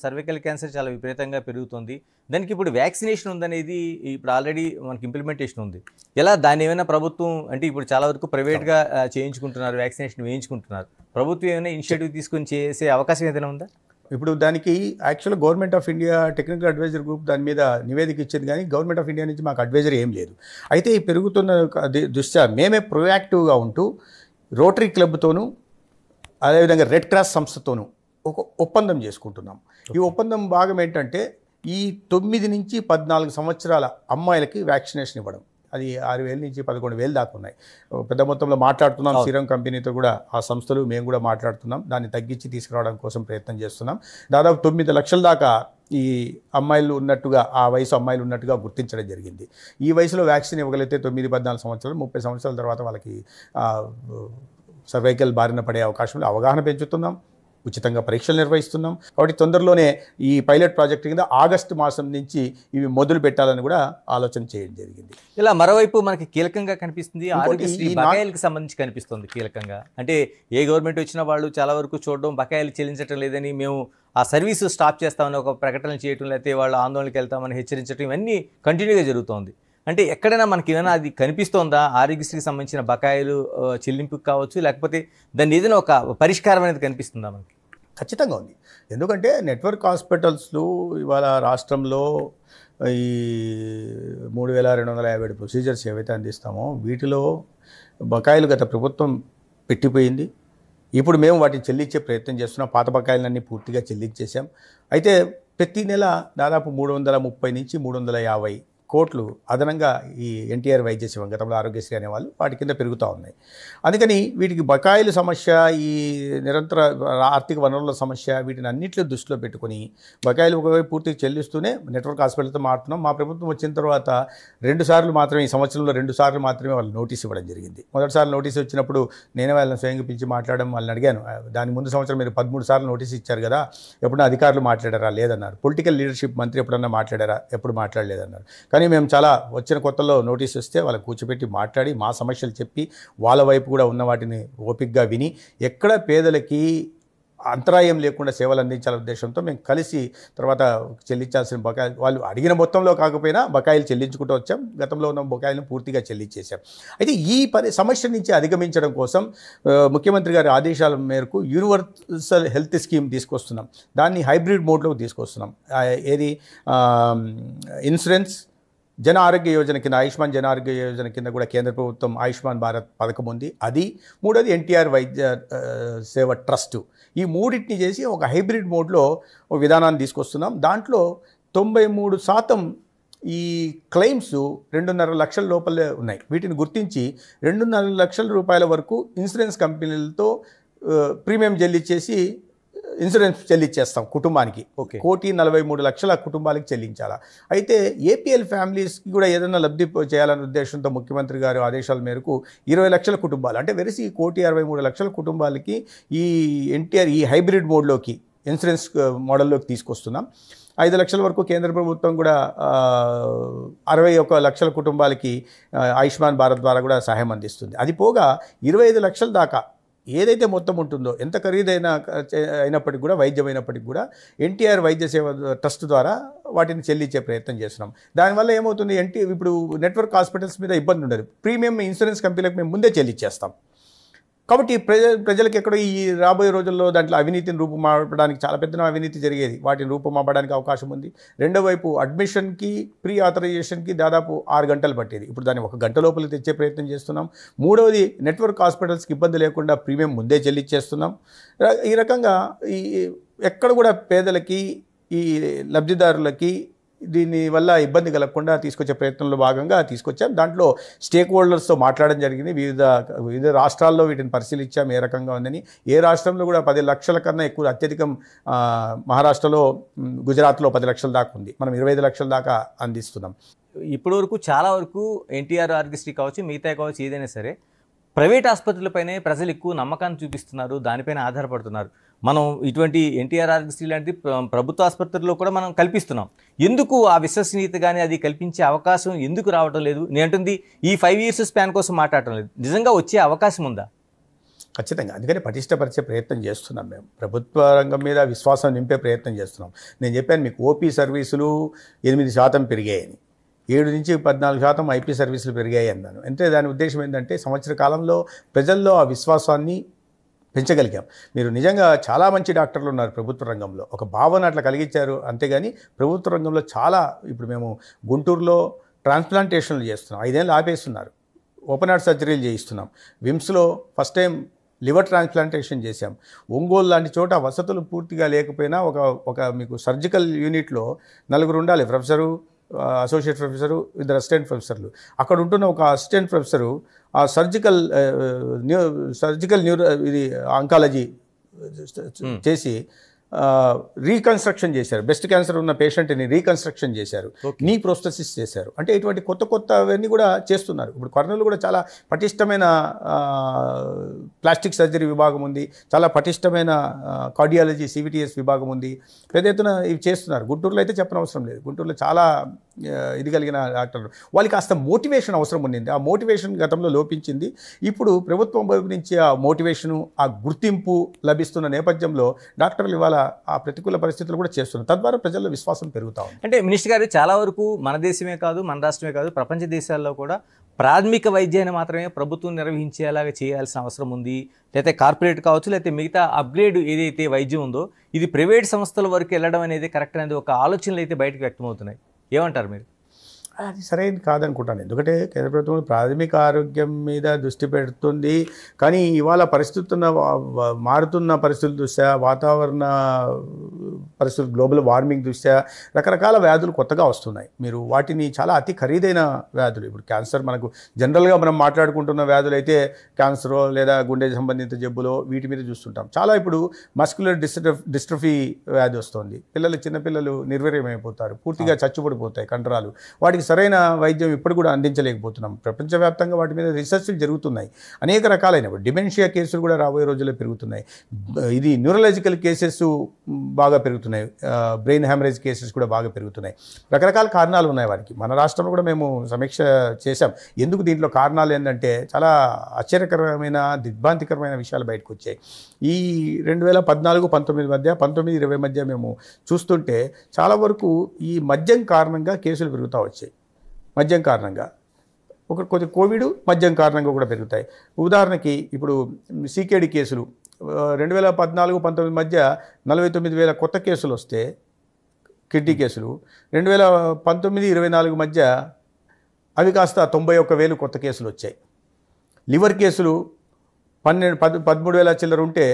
సర్వికల్ క్యాన్సర్ చాలా విపరీతంగా పెరుగుతుంది. దానికి ఇప్పుడు వ్యాక్సినేషన్ ఉందనేది ఇప్పుడు ఆల్రెడీ మనకి ఇంప్లిమెంటేషన్ ఉంది. ఎలా దాన్ని ఏమైనా ప్రభుత్వం, అంటే ఇప్పుడు చాలా వరకు ప్రైవేట్గా చేయించుకుంటున్నారు, వ్యాక్సినేషన్ వేయించుకుంటున్నారు, ప్రభుత్వం ఏమైనా ఇనిషియేటివ్ తీసుకొని చేసే అవకాశం ఏదైనా ఉందా? ఇప్పుడు దానికి యాక్చువల్గా government of India technical advisor group దాని మీద నివేదిక ఇచ్చింది, కానీ గవర్నమెంట్ ఆఫ్ ఇండియా నుంచి మాకు అడ్వైజర్ ఏం లేదు. అయితే ఈ పెరుగుతున్న దృష్ట్యా మేమే ప్రొయాక్టివ్గా ఉంటూ రోటరీ క్లబ్తోనూ అదేవిధంగా రెడ్ క్రాస్ సంస్థతోనూ ఒక ఒప్పందం చేసుకుంటున్నాం. ఈ ఒప్పందం భాగం ఏంటంటే ఈ 9 నుంచి 14 సంవత్సరాల అమ్మాయిలకి వ్యాక్సినేషన్ ఇవ్వడం. అది 6,000 నుంచి 11,000 దాకా ఉన్నాయి. పెద్ద మొత్తంలో మాట్లాడుతున్నాం, సీరం కంపెనీతో కూడా ఆ సంస్థలు మేము కూడా మాట్లాడుతున్నాం, దాన్ని తగ్గించి తీసుకురావడం కోసం ప్రయత్నం చేస్తున్నాం. దాదాపు 9 లక్షల దాకా ఈ అమ్మాయిలు ఉన్నట్టుగా, ఆ వయసు అమ్మాయిలు ఉన్నట్టుగా గుర్తించడం జరిగింది. ఈ వయసులో వ్యాక్సిన్ ఇవ్వగలిగితే 9-14 సంవత్సరాలు, 30 సంవత్సరాల తర్వాత వాళ్ళకి సర్వైకల్ బారిన పడే అవకాశంలో అవగాహన పెంచుతున్నాం, ఉచితంగా పరీక్షలు నిర్వహిస్తున్నాం. కాబట్టి తొందరలోనే ఈ పైలట్ ప్రాజెక్ట్ కింద ఆగస్టు మాసం నుంచి ఇవి మొదలు పెట్టాలని కూడా ఆలోచన చేయడం జరిగింది. ఇలా మరోవైపు మనకి కీలకంగా కనిపిస్తుంది ఆరోగ్యశ్రీ బకాయిలకు సంబంధించి కనిపిస్తుంది కీలకంగా. అంటే ఏ గవర్నమెంట్ వచ్చినా వాళ్ళు చాలా వరకు చూడడం బకాయిలు చెల్లించడం లేదని, మేము ఆ సర్వీసు స్టాప్ చేస్తామని ఒక ప్రకటన చేయటం, లేకపోతే వాళ్ళు ఆందోళనకి వెళ్తామని హెచ్చరించడం, ఇవన్నీ కంటిన్యూగా జరుగుతోంది. అంటే ఎక్కడైనా మనకి ఏమైనా అది కనిపిస్తోందా? ఆరోగ్యశ్రీకి సంబంధించిన బకాయిలు చెల్లింపుకి కావచ్చు, లేకపోతే దాన్ని ఏదైనా ఒక పరిష్కారం అనేది కనిపిస్తుందా మనకి? ఖచ్చితంగా ఉంది. ఎందుకంటే నెట్వర్క్ హాస్పిటల్స్లో ఇవాళ రాష్ట్రంలో ఈ 3,257 ప్రొసీజర్స్ ఏవైతే అందిస్తామో వీటిలో బకాయిలు గత ప్రభుత్వం పెట్టిపోయింది. ఇప్పుడు మేము వాటిని చెల్లించే ప్రయత్నం చేస్తున్నాం. పాత బకాయిలన్నీ పూర్తిగా చెల్లించేసాం. అయితే ప్రతి నెల దాదాపు 330 నుంచి 350 కోట్లు అదనంగా ఈ ఎన్టీఆర్ వైద్య సేవ, గతంలో ఆరోగ్యశ్రీ అనేవాళ్ళు, వాటి కింద పెరుగుతూ ఉన్నాయి. అందుకని వీటికి బకాయిల సమస్య, ఈ నిరంతర ఆర్థిక వనరుల సమస్య, వీటిని అన్నింటిలో దృష్టిలో పెట్టుకుని బకాయిలు ఒకవైపు పూర్తిగా చెల్లిస్తూనే నెట్వర్క్ హాస్పిటల్తో మారుతున్నాం. మా ప్రభుత్వం వచ్చిన తర్వాత 2 సార్లు మాత్రమే, ఈ సంవత్సరంలో 2 సార్లు మాత్రమే వాళ్ళు నోటీస్ ఇవ్వడం జరిగింది. మొదటిసారి నోటీస్ వచ్చినప్పుడు నేనే వాళ్ళని స్వయంగా పిలిచి మాట్లాడడం, వాళ్ళని అడిగాను, దాని ముందు సంవత్సరం మీరు 13 సార్లు నోటీస్ ఇచ్చారు కదా, ఎప్పుడన్నా అధికారులు మాట్లాడారా? లేదన్నారు. పొలిటికల్ లీడర్షిప్ మంత్రి ఎప్పుడన్నా మాట్లాడారా? ఎప్పుడు మాట్లాడలేదన్నారు. కానీ మేము చాలా వచ్చిన కొత్తలో నోటీస్ వస్తే వాళ్ళని కూర్చోబెట్టి మాట్లాడి మా సమస్యలు చెప్పి వాళ్ళ వైపు కూడా ఉన్న వాటిని ఓపికగా విని ఎక్కడ పేదలకి అంతరాయం లేకుండా సేవలు అందించాలనే ఉద్దేశంతో మేము కలిసి తర్వాత చెల్లించాల్సిన బకాయిలు వాళ్ళు అడిగిన మొత్తంలో కాకపోయినా బకాయిలు చెల్లించుకుంటూ వచ్చాం. గతంలో ఉన్న బకాయిలను పూర్తిగా చెల్లించేసాం. అయితే ఈ సమస్య నుంచి అధిగమించడం కోసం ముఖ్యమంత్రి గారి ఆదేశాల మేరకు యూనివర్సల్ హెల్త్ స్కీమ్ తీసుకొస్తున్నాం. దాన్ని హైబ్రిడ్ మోడ్లోకి తీసుకొస్తున్నాం. ఏది ఇన్సూరెన్స్ జన ఆరోగ్య యోజన కింద ఆయుష్మాన్ జన ఆరోగ్య యోజన కింద కూడా కేంద్ర ప్రభుత్వం ఆయుష్మాన్ భారత్ పథకం ఉంది. అది మూడోది ఎన్టీఆర్ వైద్య సేవ ట్రస్ట్. ఈ మూడింటిని చేసి ఒక హైబ్రిడ్ మోడ్లో ఒక విధానాన్ని తీసుకొస్తున్నాం. దాంట్లో 93% ఈ క్లెయిమ్స్ 2.5 లక్షల లోపలే ఉన్నాయి. వీటిని గుర్తించి 2.5 లక్షల రూపాయల వరకు ఇన్సూరెన్స్ కంపెనీలతో ప్రీమియం చెల్లించేసి ఇన్సూరెన్స్ చెల్లించేస్తాం కుటుంబానికి. 1,43,00,000 కుటుంబాలకు చెల్లించాలా. అయితే ఏపీఎల్ ఫ్యామిలీస్కి కూడా ఏదైనా లబ్ధి చేయాలనే ఉద్దేశంతో ముఖ్యమంత్రి గారి ఆదేశాల మేరకు 20 లక్షల కుటుంబాలు అంటే వెరసి 1,63,00,000 కుటుంబాలకి ఈ ఎన్టీఆర్ ఈ హైబ్రిడ్ మోడ్లోకి ఇన్సూరెన్స్ మోడల్లోకి తీసుకొస్తున్నాం. 5 లక్షల వరకు కేంద్ర ప్రభుత్వం కూడా 61 లక్షల కుటుంబాలకి ఆయుష్మాన్ భారత్ ద్వారా కూడా సహాయం అందిస్తుంది. అది పోగా 25 లక్షల దాకా ఏదైతే మొత్తం ఉంటుందో ఎంత ఖరీదైన అయినప్పటికీ కూడా వైద్యం అయినప్పటికీ కూడా ఎన్టీఆర్ వైద్య సేవ ట్రస్ట్ ద్వారా వాటిని చెల్లించే ప్రయత్నం చేస్తున్నాం. దానివల్ల ఏమవుతుంది ఇప్పుడు నెట్వర్క్ హాస్పిటల్స్ మీద ఇబ్బంది ఉండదు. ప్రీమియం ఇన్సూరెన్స్ కంపెనీలకు మేము ముందే చెల్లించేస్తాం. కాబట్టి ప్రజలకు ఎక్కడో ఈ రాబోయే రోజుల్లో దాంట్లో అవినీతిని రూపుమాపడానికి చాలా పెద్ద అవినీతి జరిగేది, వాటిని రూపుమాపడానికి అవకాశం ఉంది. రెండో వైపు అడ్మిషన్కి ప్రీ ఆథరైజేషన్కి దాదాపు 6 గంటలు పట్టేది, ఇప్పుడు దాన్ని 1 గంట లోపల తెచ్చే ప్రయత్నం చేస్తున్నాం. మూడవది నెట్వర్క్ హాస్పిటల్స్కి ఇబ్బంది లేకుండా ప్రీమియం ముందే చెల్లించేస్తున్నాం. ఈ రకంగా ఎక్కడ కూడా పేదలకి ఈ లబ్ధిదారులకి దీనివల్ల ఇబ్బంది కలగకుండా తీసుకొచ్చే ప్రయత్నంలో భాగంగా తీసుకొచ్చాం. దాంట్లో స్టేక్ హోల్డర్స్తో మాట్లాడడం జరిగింది. వివిధ రాష్ట్రాల్లో వీటిని పరిశీలించాం ఏ రకంగా ఉందని. ఏ రాష్ట్రంలో కూడా 10 లక్షల కన్నా ఎక్కువ, అత్యధికం మహారాష్ట్రలో గుజరాత్లో 10 లక్షల దాకా ఉంది. మనం 25 లక్షల దాకా అందిస్తున్నాం. ఇప్పటి వరకు చాలా వరకు ఎన్టీఆర్ ఆరోగ్యశ్రీ కావచ్చు, మిగతా కావచ్చు, ఏదైనా సరే ప్రైవేట్ ఆసుపత్రులపైనే ప్రజలు ఎక్కువ నమ్మకాన్ని చూపిస్తున్నారు, దానిపైన ఆధారపడుతున్నారు. మనం ఇటువంటి ఎన్టీఆర్ ఆరోగ్యశ్రీ లాంటి ప్రభుత్వ ఆసుపత్రుల్లో కూడా మనం కల్పిస్తున్నాం. ఎందుకు ఆ విశ్వసనీయత కానీ అది కల్పించే అవకాశం ఎందుకు రావడం లేదు? నేను అంటుంది ఈ 5 years స్పాన్ కోసం మాట్లాడటం లేదు, నిజంగా వచ్చే అవకాశం ఉందా? ఖచ్చితంగా, అందుకని పటిష్టపరిచే ప్రయత్నం చేస్తున్నాం. మేము ప్రభుత్వ రంగం మీద విశ్వాసం నింపే ప్రయత్నం చేస్తున్నాం. నేను చెప్పాను మీకు, ఓపీ సర్వీసులు 8% పెరిగాయని, 7 నుంచి 14% ఐపీ సర్వీసులు పెరిగాయి అన్నాను. అంటే దాని ఉద్దేశం ఏంటంటే సంవత్సర కాలంలో ప్రజల్లో ఆ విశ్వాసాన్ని పెంచగలిగాం. మీరు నిజంగా చాలా మంచి డాక్టర్లు ఉన్నారు ప్రభుత్వ రంగంలో, ఒక భావన అట్లా కలిగించారు. అంతేగాని ప్రభుత్వ రంగంలో చాలా, ఇప్పుడు మేము గుంటూరులో ట్రాన్స్ప్లాంటేషన్లు చేస్తున్నాం, 5 ఏళ్ళు ఆపేస్తున్నారు. ఓపెన్ హార్ట్ సర్జరీలు చేయిస్తున్నాం. విమ్స్లో ఫస్ట్ టైం లివర్ ట్రాన్స్ప్లాంటేషన్ చేశాం. ఒంగోలు లాంటి చోట వసతులు పూర్తిగా లేకపోయినా ఒక మీకు సర్జికల్ యూనిట్లో 4 ఉండాలి, ప్రొఫెసరు, అసోసియేట్ ప్రొఫెసరు, 2 అసిస్టెంట్ ప్రొఫెసర్లు. అక్కడ ఉంటున్న ఒక అసిస్టెంట్ ప్రొఫెసరు ఆ సర్జికల్ న్యూరో ఇది ఆంకాలజీ చేసి రీకన్స్ట్రక్షన్ చేశారు. బ్రెస్ట్ క్యాన్సర్ ఉన్న పేషెంట్ని రీకన్స్ట్రక్షన్ చేశారు, నీ ప్రోస్థసిస్ చేశారు. అంటే ఇటువంటి కొత్తవన్నీ కూడా చేస్తున్నారు. ఇప్పుడు కర్నూలు కూడా చాలా పటిష్టమైన ప్లాస్టిక్ సర్జరీ విభాగం ఉంది, చాలా పటిష్టమైన కార్డియాలజీ సివిటిఎస్ విభాగం ఉంది. పెద్ద ఎత్తున ఇవి చేస్తున్నారు. గుంటూరులో అయితే చెప్పనవసరం లేదు. గుంటూరులో చాలా ఇది కలిగిన డాక్టర్లు, వాళ్ళకి కాస్త మోటివేషన్ అవసరం ఉండింది. ఆ మోటివేషన్ గతంలో లోపించింది. ఇప్పుడు ప్రభుత్వం వైపు నుంచి ఆ మోటివేషను, ఆ గుర్తింపు లభిస్తున్న నేపథ్యంలో డాక్టర్లు ఇవాళ ఆ ప్రతికూల పరిస్థితులు కూడా చేస్తున్నారు. తద్వారా ప్రజల్లో విశ్వాసం పెరుగుతా ఉంది. అంటే మినిస్టర్ గారు, చాలా వరకు మన దేశమే కాదు, మన రాష్ట్రమే కాదు, ప్రపంచ దేశాల్లో కూడా ప్రాథమిక వైద్యాన్ని మాత్రమే ప్రభుత్వం నిర్వహించేలాగా చేయాల్సిన అవసరం ఉంది. లేకపోతే కార్పొరేట్ కావచ్చు, లేకపోతే మిగతా అప్గ్రేడ్ ఏదైతే వైద్యం ఉందో ఇది ప్రైవేట్ సంస్థల వరకు వెళ్ళడం అనేది కరెక్ట్ అనేది ఒక ఆలోచనలు అయితే బయటకు వ్యక్తమవుతున్నాయి. ఏమంటారు మీరు? అది సరైనది కాదనుకుంటాను. ఎందుకంటే కేంద్ర ప్రభుత్వం ప్రాథమిక ఆరోగ్యం మీద దృష్టి పెడుతుంది. కానీ ఇవాళ మారుతున్న పరిస్థితుల దృష్ట్యా, వాతావరణ పరిస్థితులు, గ్లోబల్ వార్మింగ్ దృష్ట్యా రకరకాల వ్యాధులు కొత్తగా వస్తున్నాయి. మీరు వాటిని చాలా అతి ఖరీదైన వ్యాధులు, ఇప్పుడు క్యాన్సర్, మనకు జనరల్గా మనం మాట్లాడుకుంటున్న వ్యాధులు అయితే క్యాన్సరో లేదా గుండె సంబంధిత జబ్బులో వీటి మీద చూస్తుంటాం. చాలా ఇప్పుడు మస్క్యులర్ డిస్ట్రఫీ వ్యాధి వస్తుంది. చిన్నపిల్లలు నిర్వీర్యమైపోతారు, పూర్తిగా చచ్చుబడిపోతాయి కండరాలు. వాటికి వాటికి సరైన వైద్యం ఇప్పుడు కూడా అందించలేకపోతున్నాం. ప్రపంచవ్యాప్తంగా వాటి మీద రీసెర్చ్లు జరుగుతున్నాయి. అనేక రకాలైన డిమెన్షియా కేసులు కూడా రాబోయే రోజుల్లో పెరుగుతున్నాయి. ఇది న్యూరలాజికల్ కేసెస్ బాగా పెరుగుతున్నాయి. బ్రెయిన్ హ్యామరేజ్ కేసెస్ కూడా బాగా పెరుగుతున్నాయి. రకరకాల కారణాలు ఉన్నాయి వారికి. మన రాష్ట్రంలో కూడా మేము సమీక్ష చేశాం. ఎందుకు దీంట్లో కారణాలు ఏంటంటే చాలా ఆశ్చర్యకరమైన దిగ్భ్రాంతికరమైన విషయాలు బయటకు వచ్చాయి. ఈ 2014-19 మధ్య 19-20 మధ్య మేము చూస్తుంటే చాలా వరకు ఈ మద్యం కారణంగా కేసులు పెరుగుతూ వచ్చాయి. మద్యం కారణంగా కొద్ది కోవిడ్ మద్యం కారణంగా కూడా పెరుగుతాయి. ఉదాహరణకి ఇప్పుడు సీకేడి కేసులు 2014-19 మధ్య 49,000 కొత్త కేసులు వస్తే కిడ్నీ కేసులు, 2019-24 మధ్య అవి కాస్త 91,000 కొత్త కేసులు వచ్చాయి. లివర్ కేసులు 13,000 చిల్లర ఉంటే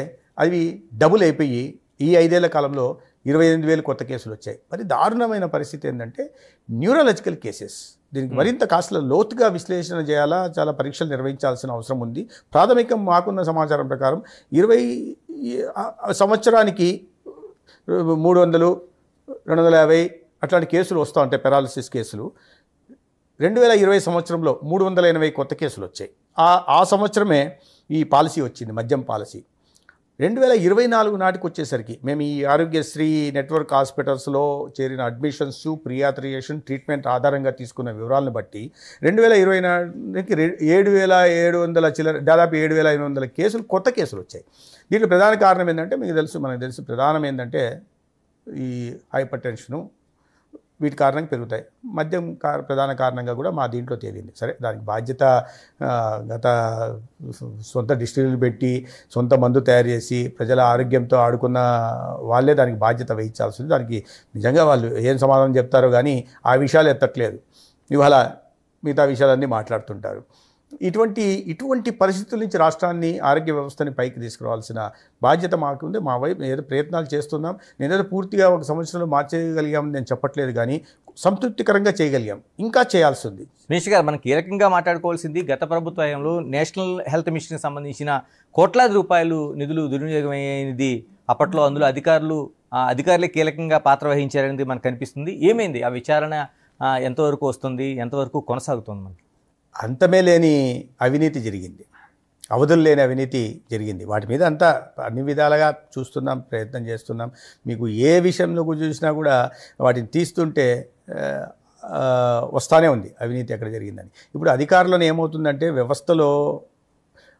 అవి డబుల్ అయిపోయి ఈ 5 ఏళ్ల కాలంలో 28,000 కొత్త కేసులు వచ్చాయి. మరి దారుణమైన పరిస్థితి ఏంటంటే న్యూరలాజికల్ కేసెస్. దీనికి మరింత కాస్త లోతుగా విశ్లేషణ చేయాలా, చాలా పరీక్షలు నిర్వహించాల్సిన అవసరం ఉంది. ప్రాథమికం మాకున్న సమాచారం ప్రకారం 20 సంవత్సరానికి 300, 250 అట్లాంటి కేసులు వస్తూ ఉంటాయి, పెరాలసిస్ కేసులు. 2020 సంవత్సరంలో 380 కొత్త కేసులు వచ్చాయి. ఆ సంవత్సరమే ఈ పాలసీ వచ్చింది, మద్యం పాలసీ. 2024 నాటికి వచ్చేసరికి మేము ఈ ఆరోగ్యశ్రీ నెట్వర్క్ హాస్పిటల్స్లో చేరిన అడ్మిషన్స్, ప్రియాథరియేషన్, ట్రీట్మెంట్ ఆధారంగా తీసుకున్న వివరాలను బట్టి 2020 నాటికి 7,700 చిల్లర, దాదాపు 7,500 కేసులు, కొత్త కేసులు వచ్చాయి. దీంట్లో ప్రధాన కారణం ఏంటంటే మనకు తెలుసు ప్రధానం ఏంటంటే ఈ హైపర్ టెన్షను, వీటి కారణంగా పెరుగుతాయి. మద్యం ప్రధాన కారణంగా కూడా మా దీంట్లో తేలింది. సరే, దానికి బాధ్యత గత సొంత డిస్టిలరీలు పెట్టి సొంత మందు తయారు చేసి ప్రజల ఆరోగ్యంతో ఆడుకున్న వాళ్ళే దానికి బాధ్యత వహించాల్సింది. దానికి నిజంగా వాళ్ళు ఏం సమాధానం చెప్తారో కానీ ఆ విషయాలు ఎత్తట్లేదు. ఇవాళ మిగతా విషయాలన్నీ మాట్లాడుతుంటారు. ఇటువంటి పరిస్థితుల నుంచి రాష్ట్రాన్ని, ఆరోగ్య వ్యవస్థని పైకి తీసుకురావాల్సిన బాధ్యత మాకు ఉంది. మా వైపు ఏదో ప్రయత్నాలు చేస్తున్నాం. నేనేదో పూర్తిగా ఒక సంవత్సరంలో మార్చేయగలిగామని నేను చెప్పట్లేదు, కానీ సంతృప్తికరంగా చేయగలిగాం. ఇంకా చేయాల్సి ఉంది. దినేష్ గారు, మనం కీలకంగా మాట్లాడుకోవాల్సింది గత ప్రభుత్వ హయాంలో నేషనల్ హెల్త్ మిషన్కి సంబంధించిన కోట్లాది రూపాయలు నిధులు దుర్వినియోగమైనది. అప్పట్లో అందులో అధికారులే కీలకంగా పాత్ర వహించారనేది మనకు కనిపిస్తుంది. ఏమైంది? ఆ విచారణ ఎంతవరకు వస్తుంది, ఎంతవరకు కొనసాగుతుంది? మనకి అంతమే లేని అవినీతి జరిగింది, అవధులు లేని అవినీతి జరిగింది. వాటి మీద అంతా అన్ని విధాలుగా చూస్తున్నాం, ప్రయత్నం చేస్తున్నాం. మీకు ఏ విషయంలో చూసినా కూడా వాటిని తీస్తుంటే వస్తానే ఉంది అవినీతి ఎక్కడ జరిగిందని. ఇప్పుడు అధికారులను ఏమవుతుందంటే, వ్యవస్థలో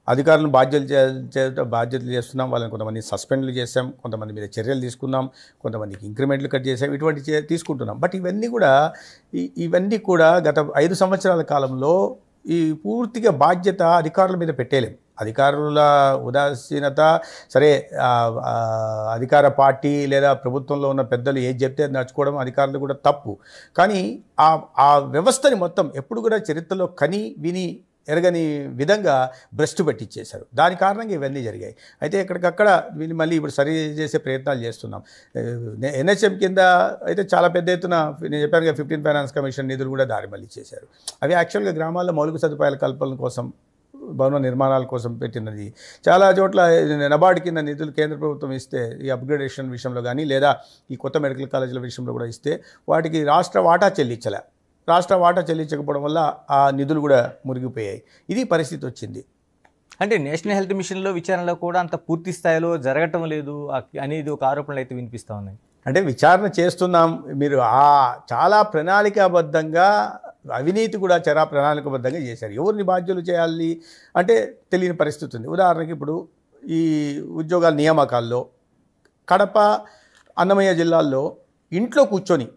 అధికారులను బాధ్యతలు చేస్తున్నాం. వాళ్ళని కొంతమంది సస్పెండ్లు చేసాం, కొంతమంది మీద చర్యలు తీసుకున్నాం, కొంతమందికి ఇంక్రిమెంట్లు కట్ చేసాం, ఇటువంటి తీసుకుంటున్నాం. బట్ ఇవన్నీ కూడా గత 5 సంవత్సరాల కాలంలో ఈ పూర్తిగా బాధ్యత అధికారుల మీద పెట్టేలేం. అధికారుల ఉదాసీనత, సరే అధికార పార్టీ లేదా ప్రభుత్వంలో ఉన్న పెద్దలు ఏది చెప్తే అది నడుచుకోవడం అధికారులు కూడా తప్పు. కానీ ఆ వ్యవస్థని మొత్తం ఎప్పుడు కూడా చరిత్రలో కని విని ఎరగని విధంగా భ్రష్టు పెట్టించేశారు. దాని కారణంగా ఇవన్నీ జరిగాయి. అయితే ఎక్కడికక్కడ వీళ్ళు మళ్ళీ ఇప్పుడు సరి చేసే ప్రయత్నాలు చేస్తున్నాం. NHM కింద అయితే చాలా పెద్ద ఎత్తున నేను చెప్పాను 15 ఫైనాన్స్ కమిషన్ నిధులు కూడా దారి మళ్ళీ చేశారు. అవి యాక్చువల్గా గ్రామాల్లో మౌలిక సదుపాయాల కల్పన కోసం, భవన నిర్మాణాల కోసం పెట్టినది. చాలా చోట్ల నబార్డు కింద నిధులు కేంద్ర ప్రభుత్వం ఇస్తే ఈ అప్గ్రేడేషన్ విషయంలో కానీ, లేదా ఈ కొత్త మెడికల్ కాలేజీల విషయంలో కూడా ఇస్తే వాటికి రాష్ట్ర వాటా చెల్లించకపోవడం వల్ల ఆ నిధులు కూడా మురిగిపోయాయి. ఇది పరిస్థితి వచ్చింది. అంటే నేషనల్ హెల్త్ మిషన్లో విచారణలో కూడా అంత పూర్తి స్థాయిలో జరగటం లేదు అనేది ఒక ఆరోపణలు అయితే వినిపిస్తూ ఉన్నాయి. అంటే విచారణ చేస్తున్నాం. మీరు చాలా ప్రణాళికాబద్ధంగా అవినీతి కూడా ప్రణాళికాబద్ధంగా చేశారు. ఎవరిని బాధ్యులు చేయాలి అంటే తెలియని పరిస్థితి ఉంది. ఉదాహరణకి ఇప్పుడు ఈ ఉద్యోగాల నియామకాల్లో కడప, అన్నమయ్య జిల్లాల్లో ఇంట్లో కూర్చొని,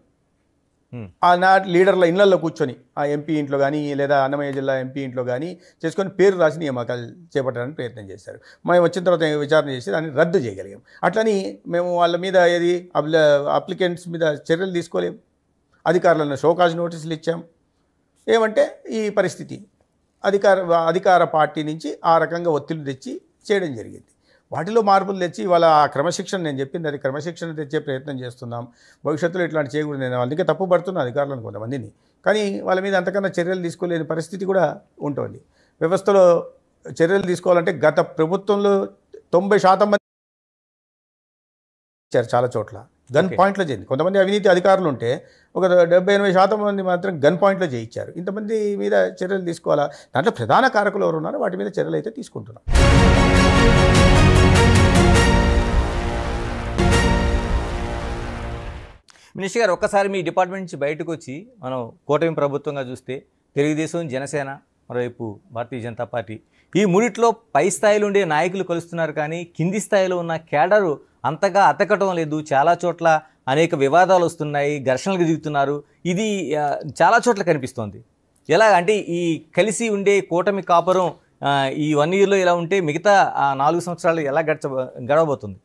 ఆ లీడర్ల ఇళ్లలో కూర్చొని, ఆ ఎంపీ ఇంట్లో కానీ లేదా అన్నమయ్య జిల్లా ఎంపీ ఇంట్లో కానీ చేసుకొని పేరు రాసి నియామకాలు చేపట్టడానికి ప్రయత్నం చేశారు. మేము వచ్చిన తర్వాత విచారణ చేసి దాన్ని రద్దు చేయగలిగాం. అట్లని మేము వాళ్ళ మీద అప్లికెంట్స్ మీద చర్యలు తీసుకోలేము. అధికారులను షోకాజ్ నోటీసులు ఇచ్చాం. ఏమంటే ఈ పరిస్థితి అధికార పార్టీ నుంచి ఆ రకంగా ఒత్తిడి తెచ్చి చేయడం జరిగింది. వాటిలో మార్పులు తెచ్చి ఇవాళ ఆ క్రమశిక్షణ, నేను చెప్పింది అది క్రమశిక్షణ తెచ్చే ప్రయత్నం చేస్తున్నాం. భవిష్యత్తులో ఇట్లాంటి చేయకూడదు. నేను అందుకే తప్పు పడుతున్నా అధికారులను కొంతమందిని, కానీ వాళ్ళ మీద అంతకన్నా చర్యలు తీసుకోలేని పరిస్థితి కూడా ఉంటుంది. వ్యవస్థలో చర్యలు తీసుకోవాలంటే గత ప్రభుత్వంలో 90% మంది ఇచ్చారు చాలా చోట్ల. గన్ పాయింట్లో చేయింది. కొంతమంది అవినీతి అధికారులు ఉంటే ఒక 70-80% మంది మాత్రం గన్ పాయింట్లో చేయించారు. ఇంతమంది మీద చర్యలు తీసుకోవాలా? దాంట్లో ప్రధాన కారకులు ఎవరు ఉన్నారో వాటి మీద చర్యలు అయితే తీసుకుంటున్నాం. మినిస్టర్ గారు, ఒక్కసారి మీ డిపార్ట్మెంట్ నుంచి బయటకు వచ్చి మనం కూటమి ప్రభుత్వంగా చూస్తే తెలుగుదేశం, జనసేన, మరోవైపు భారతీయ జనతా పార్టీ, ఈ మూడిట్లో పై స్థాయిలో ఉండే నాయకులు కలుస్తున్నారు, కానీ కింది స్థాయిలో ఉన్న కేడరు అంతగా అతకటం లేదు. చాలా చోట్ల అనేక వివాదాలు వస్తున్నాయి, ఘర్షణలకు దిగుతున్నారు. ఇది చాలా చోట్ల కనిపిస్తోంది. ఎలా అంటే ఈ కలిసి ఉండే కూటమి కాపురం ఈ 1 yearలో ఇలా ఉంటే మిగతా 4 సంవత్సరాలు ఎలా గడవబోతుంది?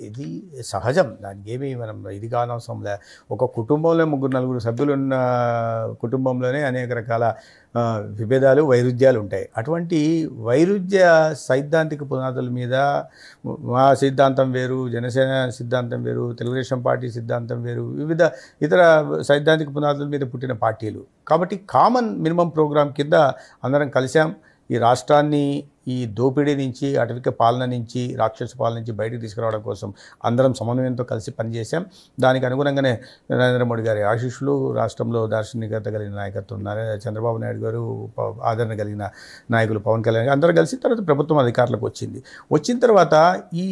ఇది సహజం, దానికి ఏమీ మనం ఇది కానవసరంలే. ఒక కుటుంబంలో 3-4 సభ్యులు ఉన్న కుటుంబంలోనే అనేక రకాల విభేదాలు, వైరుధ్యాలు ఉంటాయి. అటువంటి వైరుధ్య సైద్ధాంతిక పునాదుల మీద మా సిద్ధాంతం వేరు, జనసేన సిద్ధాంతం వేరు, తెలుగుదేశం పార్టీ సిద్ధాంతం వేరు, వివిధ ఇతర సైద్ధాంతిక పునాదుల మీద పుట్టిన పార్టీలు. కాబట్టి కామన్ మినిమం ప్రోగ్రాం కింద అందరం కలిసాం. ఈ రాష్ట్రాన్ని ఈ దోపిడీ నుంచి, అటవిక పాలన నుంచి, రాక్షస పాలన నుంచి బయటకు తీసుకురావడం కోసం అందరం సమన్వయంతో కలిసి పనిచేశాం. దానికి అనుగుణంగానే నరేంద్ర మోడీ గారి ఆశీస్సులు, రాష్ట్రంలో దార్శనికత కలిగిన నాయకత్వం చంద్రబాబు నాయుడు గారు, ఆదరణ కలిగిన నాయకులు పవన్ కళ్యాణ్ గారు అందరూ కలిసి తర్వాత ప్రభుత్వం అధికారులకు వచ్చింది. వచ్చిన తర్వాత ఈ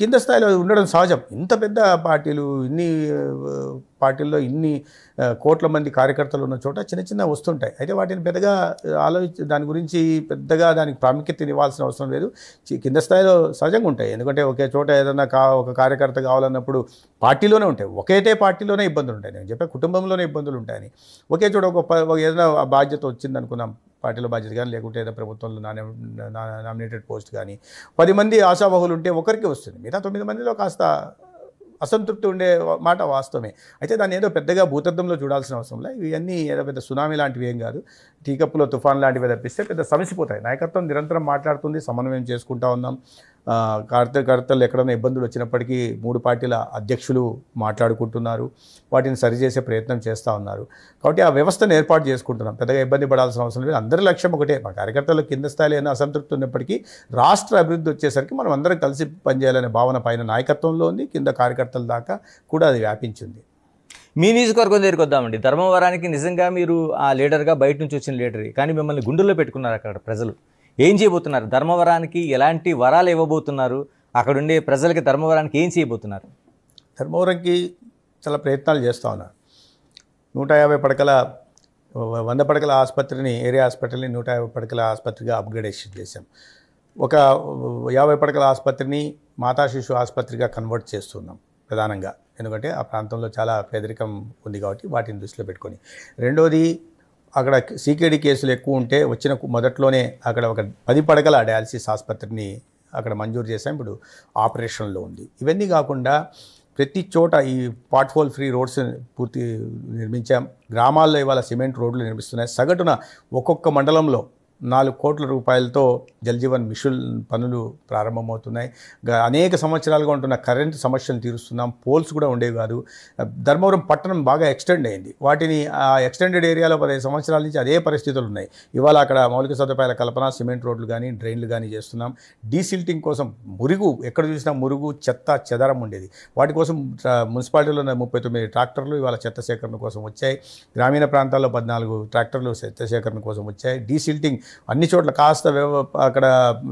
కింద స్థాయిలో ఉండడం సహజం. ఇంత పెద్ద పార్టీలు, ఇన్ని పార్టీల్లో ఇన్ని కోట్ల మంది కార్యకర్తలు ఉన్న చోట చిన్న చిన్న వస్తుంటాయి. అయితే వాటిని పెద్దగా దాని గురించి పెద్దగా దానికి ప్రాముఖ్యత ఇవ్వాల్సిన అవసరం లేదు. కింద స్థాయిలో సహజంగా ఉంటాయి. ఎందుకంటే ఒకే చోట ఏదైనా ఒక కార్యకర్త కావాలన్నప్పుడు పార్టీలోనే ఉంటాయి, ఒకేటే పార్టీలోనే ఇబ్బందులు ఉంటాయి. నేను చెప్పే కుటుంబంలోనే ఇబ్బందులు ఉంటాయని. ఒకే చోట ఏదైనా బాధ్యత వచ్చింది అనుకున్నాం, పార్టీలో బాధ్యత కానీ, లేకుంటే ఏదో ప్రభుత్వంలో నామినేటెడ్ పోస్ట్ కానీ 10 మంది ఆశావహులు ఉంటే ఒకరికి వస్తుంది. మిగతా 9 మందిలో కాస్త అసంతృప్తి ఉండే మాట వాస్తవమే. అయితే దాన్ని ఏదో పెద్దగా భూతద్దంలో చూడాల్సిన అవసరం లేదు. ఇవన్నీ ఏదో పెద్ద సునామీ లాంటివి ఏం కాదు. టీ కప్పులో తుఫాన్ లాంటివి తప్పిస్తే పెద్ద సమసిపోతాయి. నాయకత్వం నిరంతరం మాట్లాడుతుంది, సమన్వయం చేసుకుంటూ ఉన్నాం. కార్యకర్తలు ఎక్కడైనా ఇబ్బందులు వచ్చినప్పటికీ 3 పార్టీల అధ్యక్షులు మాట్లాడుకుంటున్నారు, వాటిని సరిచేసే ప్రయత్నం చేస్తూ ఉన్నారు. కాబట్టి ఆ వ్యవస్థను ఏర్పాటు చేసుకుంటున్నాం. పెద్దగా ఇబ్బంది పడాల్సిన అవసరం లేదు. అందరి లక్ష్యం ఒకటే. మా కార్యకర్తలు కింద స్థాయిలో ఏమైనా అసంతృప్తి ఉన్నప్పటికీ రాష్ట్ర అభివృద్ధి వచ్చేసరికి మనం అందరం కలిసి పనిచేయాలనే భావన పైన నాయకత్వంలో ఉంది, కింద కార్యకర్తల దాకా కూడా అది వ్యాపించింది. మీ నియోజకవర్గం దగ్గరికి వద్దామండి. ధర్మవరానికి నిజంగా మీరు ఆ లీడర్గా బయట నుంచి వచ్చిన లీడర్, కానీ మిమ్మల్ని గుండెల్లో పెట్టుకున్నారు అక్కడ ప్రజలు. ఏం చేయబోతున్నారు? ధర్మవరానికి ఎలాంటి వరాలు ఇవ్వబోతున్నారు? అక్కడుండే ప్రజలకి ధర్మవరానికి ఏం చేయబోతున్నారు? ధర్మవరంకి చాలా ప్రయత్నాలు చేస్తూ ఉన్నారు. 150 పడకల 100 పడకల ఆసుపత్రిని, ఏరియా హాస్పిటల్ని 150 పడకల ఆసుపత్రిగా అప్గ్రేడేషన్ చేశాం. ఒక 50 పడకల ఆసుపత్రిని మాతా శిశు ఆసుపత్రిగా కన్వర్ట్ చేస్తున్నాం ప్రధానంగా. ఎందుకంటే ఆ ప్రాంతంలో చాలా పేదరికం ఉంది కాబట్టి వాటిని దృష్టిలో పెట్టుకొని. రెండోది, అక్కడ సీకేడీ కేసులు ఎక్కువ ఉంటే వచ్చిన మొదట్లోనే అక్కడ ఒక 10 పడకల డయాలసిస్ ఆసుపత్రిని అక్కడ మంజూరు చేసాం. ఇప్పుడు ఆపరేషన్లో ఉంది. ఇవన్నీ కాకుండా ప్రతి చోట ఈ పాట్హోల్ ఫ్రీ రోడ్స్ పూర్తి నిర్మించాం. గ్రామాల్లో ఇవాళ సిమెంట్ రోడ్లు నిర్మిస్తున్నాయి. సగటున ఒక్కొక్క మండలంలో 4 కోట్ల రూపాయలతో జల్జీవన్ మిషన్ పనులు ప్రారంభమవుతున్నాయి. అనేక సంవత్సరాలుగా ఉంటున్న కరెంటు సమస్యలు తీరుస్తున్నాం. పోల్స్ కూడా ఉండేవి కాదు. ధర్మవరం పట్టణం బాగా ఎక్స్టెండ్ అయింది. వాటిని ఆ ఎక్స్టెండెడ్ ఏరియాలో 15 సంవత్సరాల నుంచి అదే పరిస్థితులు ఉన్నాయి. ఇవాళ అక్కడ మౌలిక సదుపాయాల కల్పన, సిమెంట్ రోడ్లు కానీ, డ్రైన్లు కానీ చేస్తున్నాం. డీసిల్టింగ్ కోసం మురుగు, ఎక్కడ చూసినా మురుగు, చెత్త చెదరం ఉండేది. వాటి కోసం మున్సిపాలిటీలో 39 ట్రాక్టర్లు ఇవాళ చెత్త సేకరణ కోసం వచ్చాయి. గ్రామీణ ప్రాంతాల్లో 14 ట్రాక్టర్లు చెత్త సేకరణ కోసం వచ్చాయి. డీసిల్టింగ్ అన్ని చోట్ల కాస్త అక్కడ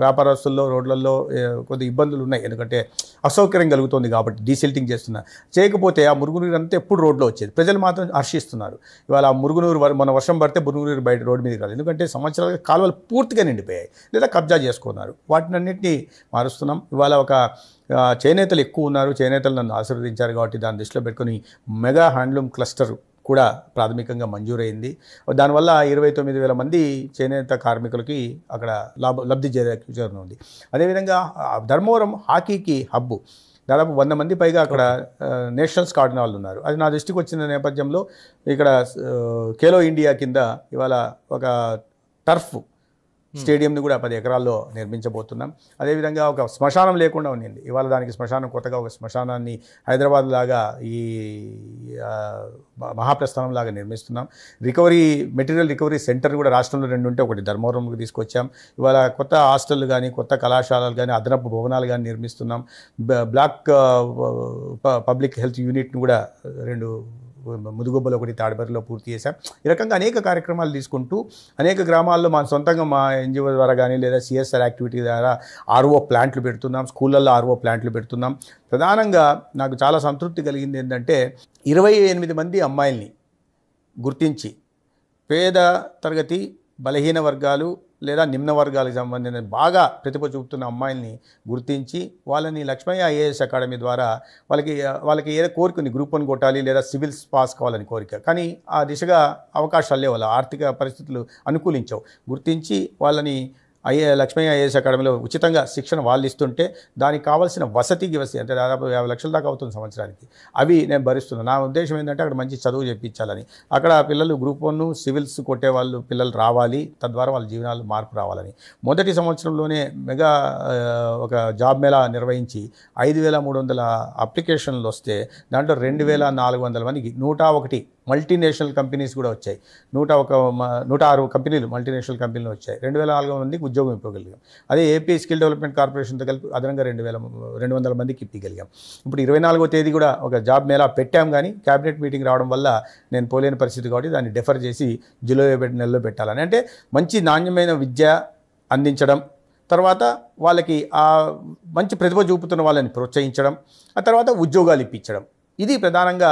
వ్యాపారస్తుల్లో, రోడ్లలో కొద్ది ఇబ్బందులు ఉన్నాయి. ఎందుకంటే అసౌకర్యం కలుగుతుంది కాబట్టి డీసిల్టింగ్ చేస్తున్నా. చేయకపోతే ఆ మురుగునీరు అంతా ఎప్పుడు రోడ్లో వచ్చేది. ప్రజలు మాత్రం హర్షిస్తున్నారు. ఇవాళ ఆ మురుగునూరు మన వర్షం పడితే మురుగునీరు బయట రోడ్డు మీదకి రాదు. ఎందుకంటే సంవత్సరాలుగా కాలువలు పూర్తిగా నిండిపోయాయి లేదా కబ్జా చేసుకున్నారు. వాటిని అన్నింటినీ మారుస్తున్నాం. ఇవాళ ఒక చేనేతలు ఎక్కువ ఉన్నారు. చేనేతలు నన్ను ఆశీర్వదించారు కాబట్టి దాన్ని దృష్టిలో పెట్టుకుని మెగా హ్యాండ్లూమ్ క్లస్టర్ కూడా ప్రాథమికంగా మంజూరైంది. దానివల్ల 29,000 మంది చేనేత కార్మికులకి అక్కడ లబ్ధి చేకూరుతుంది. అదేవిధంగా ధర్మవరం హాకీకి హబ్బు. దాదాపు 100 మంది పైగా అక్కడ నేషనల్స్ ఆడిన ఉన్నారు. అది నా దృష్టికి వచ్చిన నేపథ్యంలో ఇక్కడ ఖేలో ఇండియా కింద ఇవాళ ఒక టర్ఫ్ స్టేడియంని కూడా 10 ఎకరాల్లో నిర్మించబోతున్నాం. అదేవిధంగా ఒక శ్మశానం లేకుండా ఉండింది, ఇవాళ దానికి శ్మశానం, కొత్తగా ఒక శ్మశానాన్ని హైదరాబాద్ లాగా ఈ మహాప్రస్థానం లాగా నిర్మిస్తున్నాం. మెటీరియల్ రికవరీ సెంటర్ కూడా రాష్ట్రంలో 2 ఉంటే ఒకటి ధర్మవరంకి తీసుకొచ్చాం. ఇవాళ కొత్త హాస్టళ్ళు కానీ, కొత్త కళాశాలలు కానీ, అదనపు భవనాలు కానీ నిర్మిస్తున్నాం. బ్లాక్ పబ్లిక్ హెల్త్ యూనిట్ని కూడా 2 ముదుగొబ్బలు, ఒకటి తాడిపర్రిలో పూర్తి చేశాం. ఈ రకంగా అనేక కార్యక్రమాలు తీసుకుంటూ అనేక గ్రామాల్లో మా సొంతంగా మా ఎన్జిఓ ద్వారా కానీ లేదా సిఎస్ఆర్ యాక్టివిటీ ద్వారా ఆర్ఓ ప్లాంట్లు పెడుతున్నాం, స్కూళ్ళల్లో ఆర్ఓ ప్లాంట్లు పెడుతున్నాం. ప్రధానంగా నాకు చాలా సంతృప్తి కలిగింది ఏంటంటే 28 మంది అమ్మాయిల్ని గుర్తించి పేద తరగతి, బలహీన వర్గాలు లేదా నిమ్న వర్గాలకు సంబంధించిన బాగా ప్రతిభ చూపుతున్న అమ్మాయిల్ని గుర్తించి వాళ్ళని లక్ష్మయ్య ఐఏఎస్ అకాడమీ ద్వారా వాళ్ళకి ఏదో కోరిక ఉంది, గ్రూప్ 1 కొట్టాలి లేదా సివిల్స్ పాస్ కావాలని కోరిక, కానీ ఆ దిశగా అవకాశాలు లేవు, వాళ్ళ ఆర్థిక పరిస్థితులు అనుకూలించవు. గుర్తించి వాళ్ళని లక్ష్మయ్య ఐఏఎస్ అకాడమీలో ఉచితంగా శిక్షణ వాళ్ళు ఇస్తుంటే దానికి కావాల్సిన వసతి అంటే దాదాపు 50 లక్షల దాకా అవుతుంది సంవత్సరానికి, అవి నేను భరిస్తున్నాను. నా ఉద్దేశం ఏంటంటే అక్కడ మంచి చదువు చెప్పించాలని, అక్కడ పిల్లలు గ్రూప్ 1 సివిల్స్ కొట్టే వాళ్ళు పిల్లలు రావాలి, తద్వారా వాళ్ళ జీవనాలు మార్పు రావాలని మొదటి సంవత్సరంలోనే మెగా ఒక జాబ్ మేళా నిర్వహించి 5,300 అప్లికేషన్లు వస్తే దాంట్లో 2,400 మందికి 101 మల్టీనేషనల్ కంపెనీస్ కూడా వచ్చాయి. 106 కంపెనీలు మల్టీనేషనల్ కంపెనీలు వచ్చాయి. 2,400 మందికి ఉద్యోగం ఇవ్వగలిగాం. అదే ఏపీ స్కిల్ డెవలప్మెంట్ కార్పొరేషన్తో కలిపి అదనంగా 2,200 మందికి ఇప్పగలిగాం. ఇప్పుడు 24వ తేదీ కూడా ఒక జాబ్ మేళా పెట్టాం, కానీ క్యాబినెట్ మీటింగ్ రావడం వల్ల నేను పోలేని పరిస్థితి కాబట్టి దాన్ని డెఫర్ చేసి జూలై నెలలో పెట్టాలని. అంటే మంచి నాణ్యమైన విద్య అందించడం, తర్వాత వాళ్ళకి ఆ మంచి ప్రతిభ చూపుతున్న వాళ్ళని ప్రోత్సహించడం, ఆ తర్వాత ఉద్యోగాలు ఇప్పించడం, ఇది ప్రధానంగా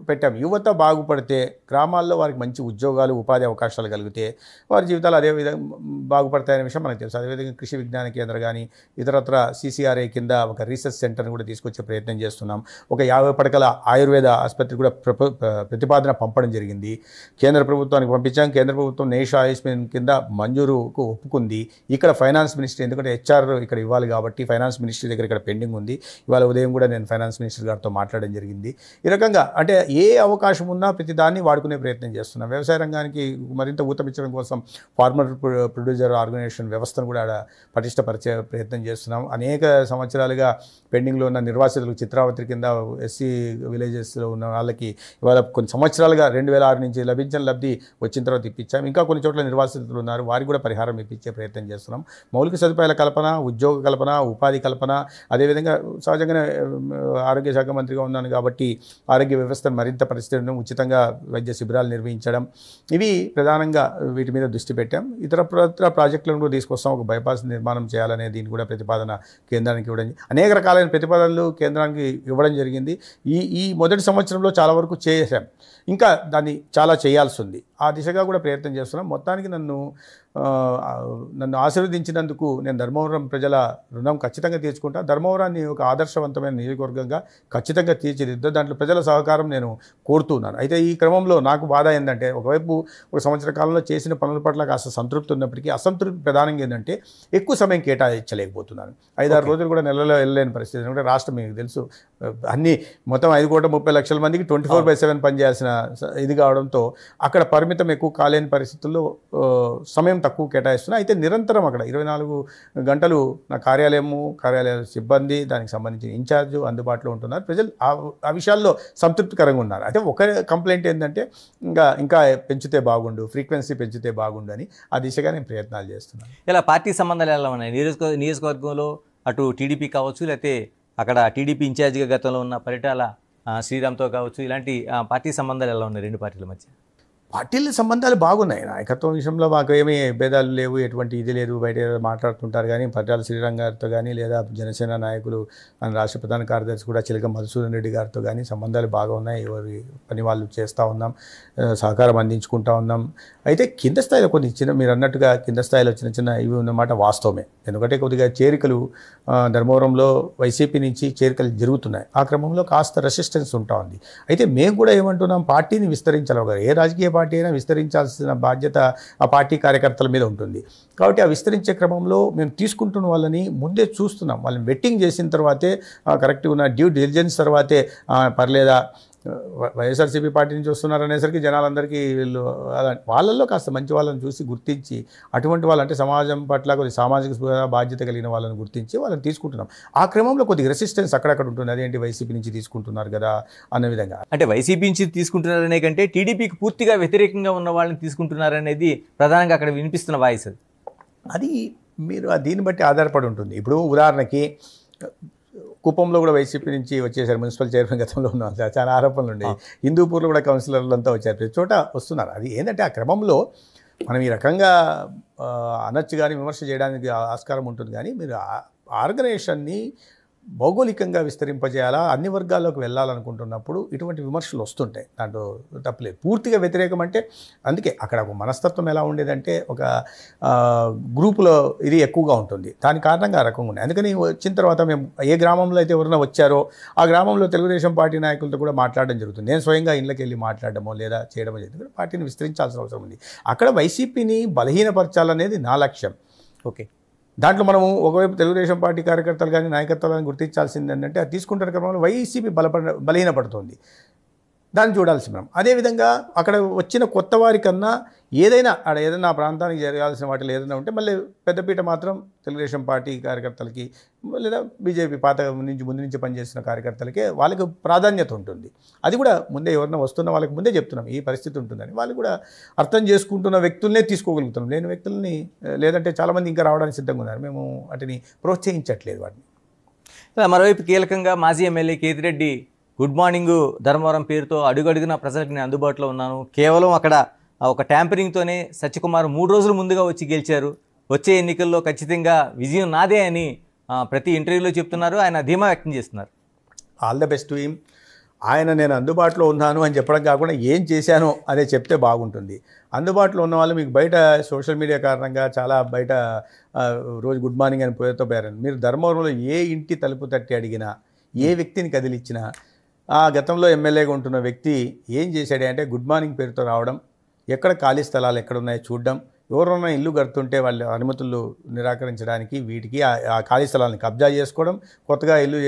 పెట్టాం. యువత బాగుపడితే గ్రామాల్లో వారికి మంచి ఉద్యోగాలు, ఉపాధి అవకాశాలు కలిగితే వారి జీవితాలు అదే విధంగా బాగుపడతాయనే విషయం మనకు తెలుసు. అదేవిధంగా కృషి విజ్ఞాన కేంద్రం కానీ ఇతరత్ర CCRA కింద ఒక రీసెర్చ్ సెంటర్ని కూడా తీసుకొచ్చే ప్రయత్నం చేస్తున్నాం. ఒక 50 పడకల ఆయుర్వేద ఆసుపత్రి కూడా ప్రతిపాదన పంపడం జరిగింది. కేంద్ర ప్రభుత్వానికి పంపించాం. కేంద్ర ప్రభుత్వం నేష్ ఆయుష్మాన్ కింద మంజూరుకు ఒప్పుకుంది. ఇక్కడ ఫైనాన్స్ మినిస్ట్రీ, ఎందుకంటే HR ఇక్కడ ఇవ్వాలి కాబట్టి ఫైనాన్స్ మినిస్ట్రీ దగ్గర ఇక్కడ పెండింగ్ ఉంది. ఇవాళ ఉదయం కూడా నేను ఫైనాన్స్ మినిస్టర్ గారితో మాట్లాడడం జరిగింది. ఈ రకంగా అంటే ఏ అవకాశం ఉన్నా ప్రతి దాన్ని వాడుకునే ప్రయత్నం చేస్తున్నాం. వ్యవసాయ రంగానికి మరింత ఊతమిచ్చడం కోసం ఫార్మర్ ప్రొడ్యూసర్ ఆర్గనైజేషన్ వ్యవస్థను కూడా పటిష్టపరిచే ప్రయత్నం చేస్తున్నాం. అనేక సంవత్సరాలుగా పెండింగ్లో ఉన్న నిర్వాసితులకు చిత్రావతి కింద SC విలేజెస్లో ఉన్న వాళ్ళకి ఇవాళ కొన్ని సంవత్సరాలుగా 2006 నుంచి లభించిన లబ్ధి వచ్చిన తర్వాత ఇప్పించాం. ఇంకా కొన్ని చోట్ల నిర్వాసితులు ఉన్నారు, వారికి కూడా పరిహారం ఇప్పించే ప్రయత్నం చేస్తున్నాం. మౌలిక సదుపాయాల కల్పన, ఉద్యోగ కల్పన, ఉపాధి కల్పన, అదేవిధంగా సహజంగానే ఆరోగ్య శాఖ మంత్రిగా ఉన్నాను కాబట్టి ఆరోగ్య వ్యవస్థను మరింత పరిస్థితులను ఉచితంగా వైద్య శిబిరాలు నిర్వహించడం, ఇవి ప్రధానంగా వీటి మీద దృష్టి పెట్టాం. ఇతర ప్రాజెక్టులను కూడా తీసుకొస్తాం. ఒక బైపాస్ నిర్మాణం చేయాలనే దీన్ని కూడా ప్రతిపాదన కేంద్రానికి ఇవ్వడం, అనేక రకాలైన ప్రతిపాదనలు కేంద్రానికి ఇవ్వడం జరిగింది. ఈ మొదటి సంవత్సరంలో చాలా వరకు చేసాం, ఇంకా దాన్ని చాలా చేయాల్సి ఉంది. ఆ దిశగా కూడా ప్రయత్నం చేస్తున్నాం. మొత్తానికి నన్ను ఆశీర్వదించినందుకు నేను ధర్మవరం ప్రజల రుణం ఖచ్చితంగా తీర్చుకుంటా. ధర్మవరాన్ని ఒక ఆదర్శవంతమైన నియోజకవర్గంగా ఖచ్చితంగా తీర్చిదిద్దా. దాంట్లో ప్రజల సహకారం నేను కోరుతున్నాను. అయితే ఈ క్రమంలో నాకు బాధ ఏంటంటే, ఒకవైపు ఒక సంవత్సర కాలంలో చేసిన పనుల పట్ల కాస్త సంతృప్తి ఉన్నప్పటికీ అసంతృప్తి ప్రధానంగా ఏంటంటే ఎక్కువ సమయం కేటాయించలేకపోతున్నాను. 5-6 రోజులు కూడా నెలలో వెళ్ళలేని పరిస్థితి. ఎందుకంటే రాష్ట్రం మీకు తెలుసు, అన్ని మొత్తం 5,30,00,000 మందికి 24/7 పనిచేయాల్సిన ఇది కావడంతో అక్కడ పరిమితం ఎక్కువ కాలేని పరిస్థితుల్లో సమయం తక్కువ కేటాయిస్తున్నా. అయితే నిరంతరం అక్కడ 24 గంటలు నా కార్యాలయ సిబ్బంది, దానికి సంబంధించిన ఇన్ఛార్జ్ అందుబాటులో ఉంటున్నారు. ప్రజలు ఆ విషయాల్లో సంతృప్తికరంగా ఉన్నారు. అయితే ఒక కంప్లైంట్ ఏంటంటే ఇంకా పెంచితే బాగుండు, ఫ్రీక్వెన్సీ పెంచితే బాగుండు అని, ఆ దిశగా నేను ప్రయత్నాలు చేస్తున్నాను. ఇలా పార్టీ సంబంధాలు ఎలా ఉన్నాయి నియోజకవర్గంలో? అటు టీడీపీ కావచ్చు, లేకపోతే అక్కడ టీడీపీ ఇన్ఛార్జిగా గతంలో ఉన్న పరిటాల శ్రీరామ్తో కావచ్చు, ఇలాంటి పార్టీ సంబంధాలు ఎలా ఉన్నాయి 2 పార్టీల మధ్య? పార్టీల సంబంధాలు బాగున్నాయి. నాయకత్వం విషయంలో మాకు ఏమీ భేదాలు లేవు, ఎటువంటి ఇది లేదు. బయట మాట్లాడుతుంటారు కానీ పరిటాల శ్రీరామ్ గారితో కానీ లేదా జనసేన నాయకులు రాష్ట్ర ప్రధాన కార్యదర్శి కూడా చిలక మధుసూదన్ రెడ్డి గారితో కానీ సంబంధాలు బాగా ఉన్నాయి. ఎవరి పని వాళ్ళు చేస్తూ ఉన్నాం, సహకారం అందించుకుంటూ ఉన్నాం. అయితే కింద స్థాయిలో కొన్ని మీరు అన్నట్టుగా కింద స్థాయిలో చిన్న ఇవి ఉన్నమాట వాస్తవమే. ఎందుకంటే కొద్దిగా చేరికలు ధర్మవరంలో వైసీపీ నుంచి చేరికలు జరుగుతున్నాయి. ఆ క్రమంలో కాస్త రెసిస్టెన్స్ ఉంటా ఉంది. అయితే మేము కూడా ఏమంటున్నాం, పార్టీని విస్తరించాలి. ఏ రాజకీయ పార్టీ అయినా విస్తరించాల్సిన బాధ్యత ఆ పార్టీ కార్యకర్తల మీద ఉంటుంది. కాబట్టి ఆ విస్తరించే క్రమంలో మేము తీసుకుంటున్న వాళ్ళని ముందే చూస్తున్నాం. వాళ్ళని వెట్టింగ్ చేసిన తర్వాతే కరెక్ట్గా ఉన్న డ్యూ డిలిజెన్స్ తర్వాతే పర్లేదా వైఎస్ఆర్సీపీ పార్టీ నుంచి వస్తున్నారు అనేసరికి జనాలందరికీ వీళ్ళు వాళ్ళల్లో కాస్త మంచి వాళ్ళని చూసి గుర్తించి అటువంటి వాళ్ళు అంటే సమాజం పట్ల కొద్ది సామాజిక బాధ్యత కలిగిన వాళ్ళని గుర్తించి వాళ్ళని తీసుకుంటున్నాం. ఆ క్రమంలో కొద్దిగా రెసిస్టెన్స్ అక్కడక్కడ ఉంటుంది. అదేంటి వైసీపీ నుంచి తీసుకుంటున్నారు కదా అన్న విధంగా. అంటే వైసీపీ నుంచి తీసుకుంటున్నారనే కంటే టీడీపీకి పూర్తిగా వ్యతిరేకంగా ఉన్న వాళ్ళని తీసుకుంటున్నారనేది ప్రధానంగా అక్కడ వినిపిస్తున్న వాయిస్. అది మీరు దీన్ని బట్టి ఆధారపడి ఉంటుంది. ఇప్పుడు ఉదాహరణకి కుప్పంలో కూడా వైసీపీ నుంచి వచ్చేసారు మున్సిపల్ చైర్మన్, గతంలో ఉన్న చాలా ఆరోపణలు ఉండేవి. హిందూపూర్లో కూడా కౌన్సిలర్లు అంతా వచ్చారు, ప్రతి చోట వస్తున్నారు. అది ఏంటంటే ఆ క్రమంలో మనం ఈ రకంగా అనొచ్చు కానీ విమర్శ చేయడానికి ఆస్కారం ఉంటుంది. కానీ మీరు ఆర్గనైజేషన్ని భౌగోళికంగా విస్తరింపజేయాలా, అన్ని వర్గాల్లోకి వెళ్ళాలనుకుంటున్నప్పుడు ఇటువంటి విమర్శలు వస్తుంటాయి, దాంట్లో తప్పలేదు. పూర్తిగా వ్యతిరేకం అంటే అందుకే అక్కడ ఒక మనస్తత్వం ఎలా ఉండేదంటే ఒక గ్రూపులో ఇది ఎక్కువగా ఉంటుంది, దాని కారణంగా ఆ రకంగా ఉన్నాయి. అందుకని వచ్చిన తర్వాత మేము ఏ గ్రామంలో అయితే ఎవరైనా వచ్చారో ఆ గ్రామంలో తెలుగుదేశం పార్టీ నాయకులతో కూడా మాట్లాడడం జరుగుతుంది. నేను స్వయంగా ఇళ్ళకి వెళ్ళి మాట్లాడడమో లేదా చేయడమో జరుగుతుంది. పార్టీని విస్తరించాల్సిన అవసరం ఉంది. అక్కడ వైసీపీని బలహీనపరచాలనేది నా లక్ష్యం. ఓకే, దాంట్లో మనము ఒకవైపు తెలుగుదేశం పార్టీ కార్యకర్తలు కానీ నాయకత్వాలను గుర్తించాల్సింది ఏంటంటే అది తీసుకుంటున్న క్రమంలో వైసీపీ బలహీనపడుతుంది, దాన్ని చూడాల్సి మనం. అదేవిధంగా అక్కడ వచ్చిన కొత్త వారికన్నా ఏదైనా ఆ ప్రాంతానికి జరగాల్సిన వాటిలో ఏదైనా ఉంటే మళ్ళీ పెద్దపీట మాత్రం తెలుగుదేశం పార్టీ కార్యకర్తలకి లేదా బీజేపీ ముందు నుంచి పనిచేస్తున్న కార్యకర్తలకే వాళ్ళకి ప్రాధాన్యత ఉంటుంది. అది కూడా ముందే ఎవరైనా వస్తున్న వాళ్ళకి ముందే చెప్తున్నాం ఈ పరిస్థితి ఉంటుందని. వాళ్ళు కూడా అర్థం చేసుకుంటున్న వ్యక్తులనే తీసుకోగలుగుతున్నాం, లేని వ్యక్తుల్ని లేదంటే చాలామంది ఇంకా రావడానికి సిద్ధంగా ఉన్నారు, మేము వాటిని ప్రోత్సహించట్లేదు వాటిని. మరోవైపు కీలకంగా మాజీ MLA Kethireddy good morning Dharmavaram పేరుతో అడుగడుగున ప్రజలకు నేను అందుబాటులో ఉన్నాను, కేవలం అక్కడ ఒక ట్యాంపరింగ్తోనే సత్యకుమార్ 3 రోజుల ముందుగా వచ్చి గెలిచారు, వచ్చే ఎన్నికల్లో ఖచ్చితంగా విజయం నాదే అని ప్రతి ఇంటర్వ్యూలో చెప్తున్నారు, ఆయన ధీమా వ్యక్తం చేస్తున్నారు. All the best to him. ఆయన నేను అందుబాటులో ఉన్నాను అని చెప్పడం కాకుండా ఏం చేశానో అదే చెప్తే బాగుంటుంది. అందుబాటులో ఉన్న వాళ్ళు మీకు బయట సోషల్ మీడియా కారణంగా చాలా బయట రోజు గుడ్ మార్నింగ్ అని పేరుతో పేరండి. మీరు ధర్మవరంలో ఏ ఇంటి తలుపు తట్టి అడిగినా, ఏ వ్యక్తిని కదిలిచ్చినా ఆ గతంలో ఎమ్మెల్యేగా ఉంటున్న వ్యక్తి ఏం చేశాడే అంటే గుడ్ మార్నింగ్ పేరుతో రావడం, ఎక్కడ ఖాళీ స్థలాలు ఎక్కడున్నాయో చూడడం, ఎవరైనా ఇల్లు కడుతుంటే వాళ్ళ అనుమతులు నిరాకరించడానికి వీటికి ఆ ఖాళీ స్థలాలను కబ్జా చేసుకోవడం, కొత్తగా ఇల్లు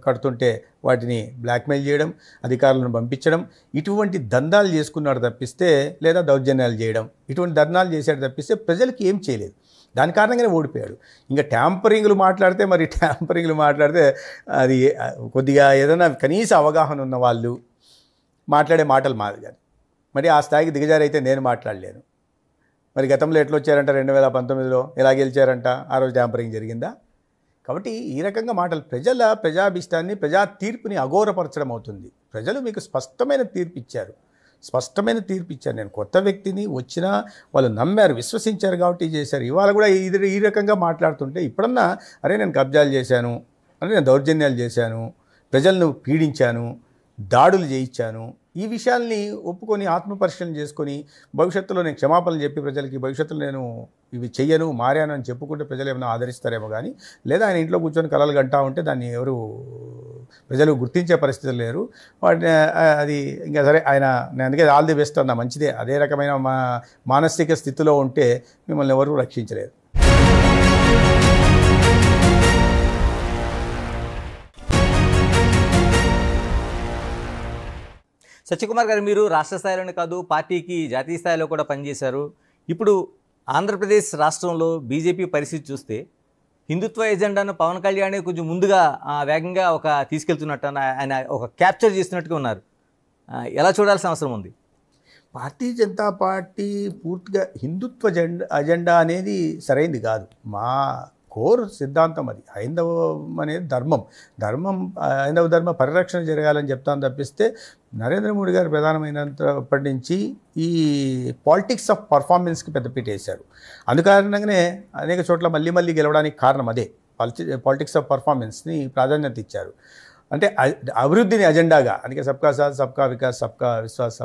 కడుతుంటే వాటిని బ్లాక్మెయిల్ చేయడం, అధికారులను పంపించడం, ఇటువంటి దందాలు చేసుకున్నాడు తప్పిస్తే, లేదా దౌర్జన్యాలు చేయడం, ఇటువంటి దందాలు చేశాడు తప్పిస్తే ప్రజలకి ఏం చేయలేదు. దాని కారణంగానే ఓడిపోయాడు. ఇంకా ట్యాంపరింగ్లు మాట్లాడితే అది కొద్దిగా ఏదైనా కనీస అవగాహన ఉన్న వాళ్ళు మాట్లాడే మాటలు మాది కాదు. మరి ఆ స్థాయికి దిగజారైతే నేను మాట్లాడలేను. మరి గతంలో ఎట్లా వచ్చారంట, 2019లో ఎలా గెలిచారంట, ఆ రోజు ట్యాంపరింగ్ జరిగిందా? కాబట్టి ఈ రకంగా మాటలు ప్రజాభిష్టాన్ని, ప్రజా తీర్పుని అఘోరపరచడం అవుతుంది. ప్రజలు మీకు స్పష్టమైన తీర్పు ఇచ్చారు. నేను కొత్త వ్యక్తిని వచ్చినా వాళ్ళు నమ్మారు, విశ్వసించారు కాబట్టి చేశారు. ఇవాళ కూడా ఈ రకంగా మాట్లాడుతుంటే ఇప్పుడన్నా అరే నేను కబ్జాలు చేశాను, అరే నేను దౌర్జన్యాలు చేశాను, ప్రజలను పీడించాను, దాడులు చేయించాను, ఈ విషయాల్ని ఒప్పుకొని ఆత్మపరిశీలన చేసుకొని భవిష్యత్తులో నేను క్షమాపణలు చెప్పి ప్రజలకి భవిష్యత్తులో నేను ఇవి చెయ్యను, మారాను అని చెప్పుకుంటే ప్రజలు ఏమైనా ఆదరిస్తారేమో. కానీ లేదా ఆయన ఇంట్లో కూర్చొని కలలు గంటా ఉంటే దాన్ని ఎవరు ప్రజలు గుర్తించే పరిస్థితులు లేరు. వాటిని అది ఇంకా సరే ఆయన, నేను అందుకే ఆల్ ది బెస్ట్ అన్న, మంచిదే. అదే రకమైన మానసిక స్థితిలో ఉంటే మిమ్మల్ని ఎవరు రక్షించలేరు. సత్యకుమార్ గారు, మీరు రాష్ట్ర స్థాయిలోనే కాదు పార్టీకి జాతీయ స్థాయిలో కూడా పనిచేశారు. ఇప్పుడు ఆంధ్రప్రదేశ్ రాష్ట్రంలో బీజేపీ పరిస్థితి చూస్తే హిందుత్వ ఎజెండాను పవన్ కళ్యాణ్ కొంచెం ముందుగా వేగంగా తీసుకెళ్తున్నట్టు ఆయన ఒక క్యాప్చర్ చేస్తున్నట్టుగా ఉన్నారు. ఎలా చూడాల్సిన అవసరం ఉంది? భారతీయ జనతా పార్టీ పూర్తిగా హిందుత్వ అజెండా అనేది సరైనది కాదు. మా కోర్ సిద్ధాంతం అది. హైందవం అనేది హైందవ ధర్మ పరిరక్షణ జరగాలని చెప్తాను తప్పిస్తే నరేంద్ర మోడీ గారు ప్రధానమైనప్పటి నుంచి ఈ పాలిటిక్స్ ఆఫ్ పర్ఫార్మెన్స్కి పెద్దపీట వేశారు. అందుకారణంగానే అనేక చోట్ల మళ్ళీ గెలవడానికి కారణం అదే. పాలిటిక్స్ ఆఫ్ పర్ఫార్మెన్స్ని ప్రాధాన్యత ఇచ్చారు. అంటే అభివృద్ధిని అజెండాగా, అందుకే సబ్కా సాథ్ సబ్కా వికాస్ సబ్కా విశ్వాస్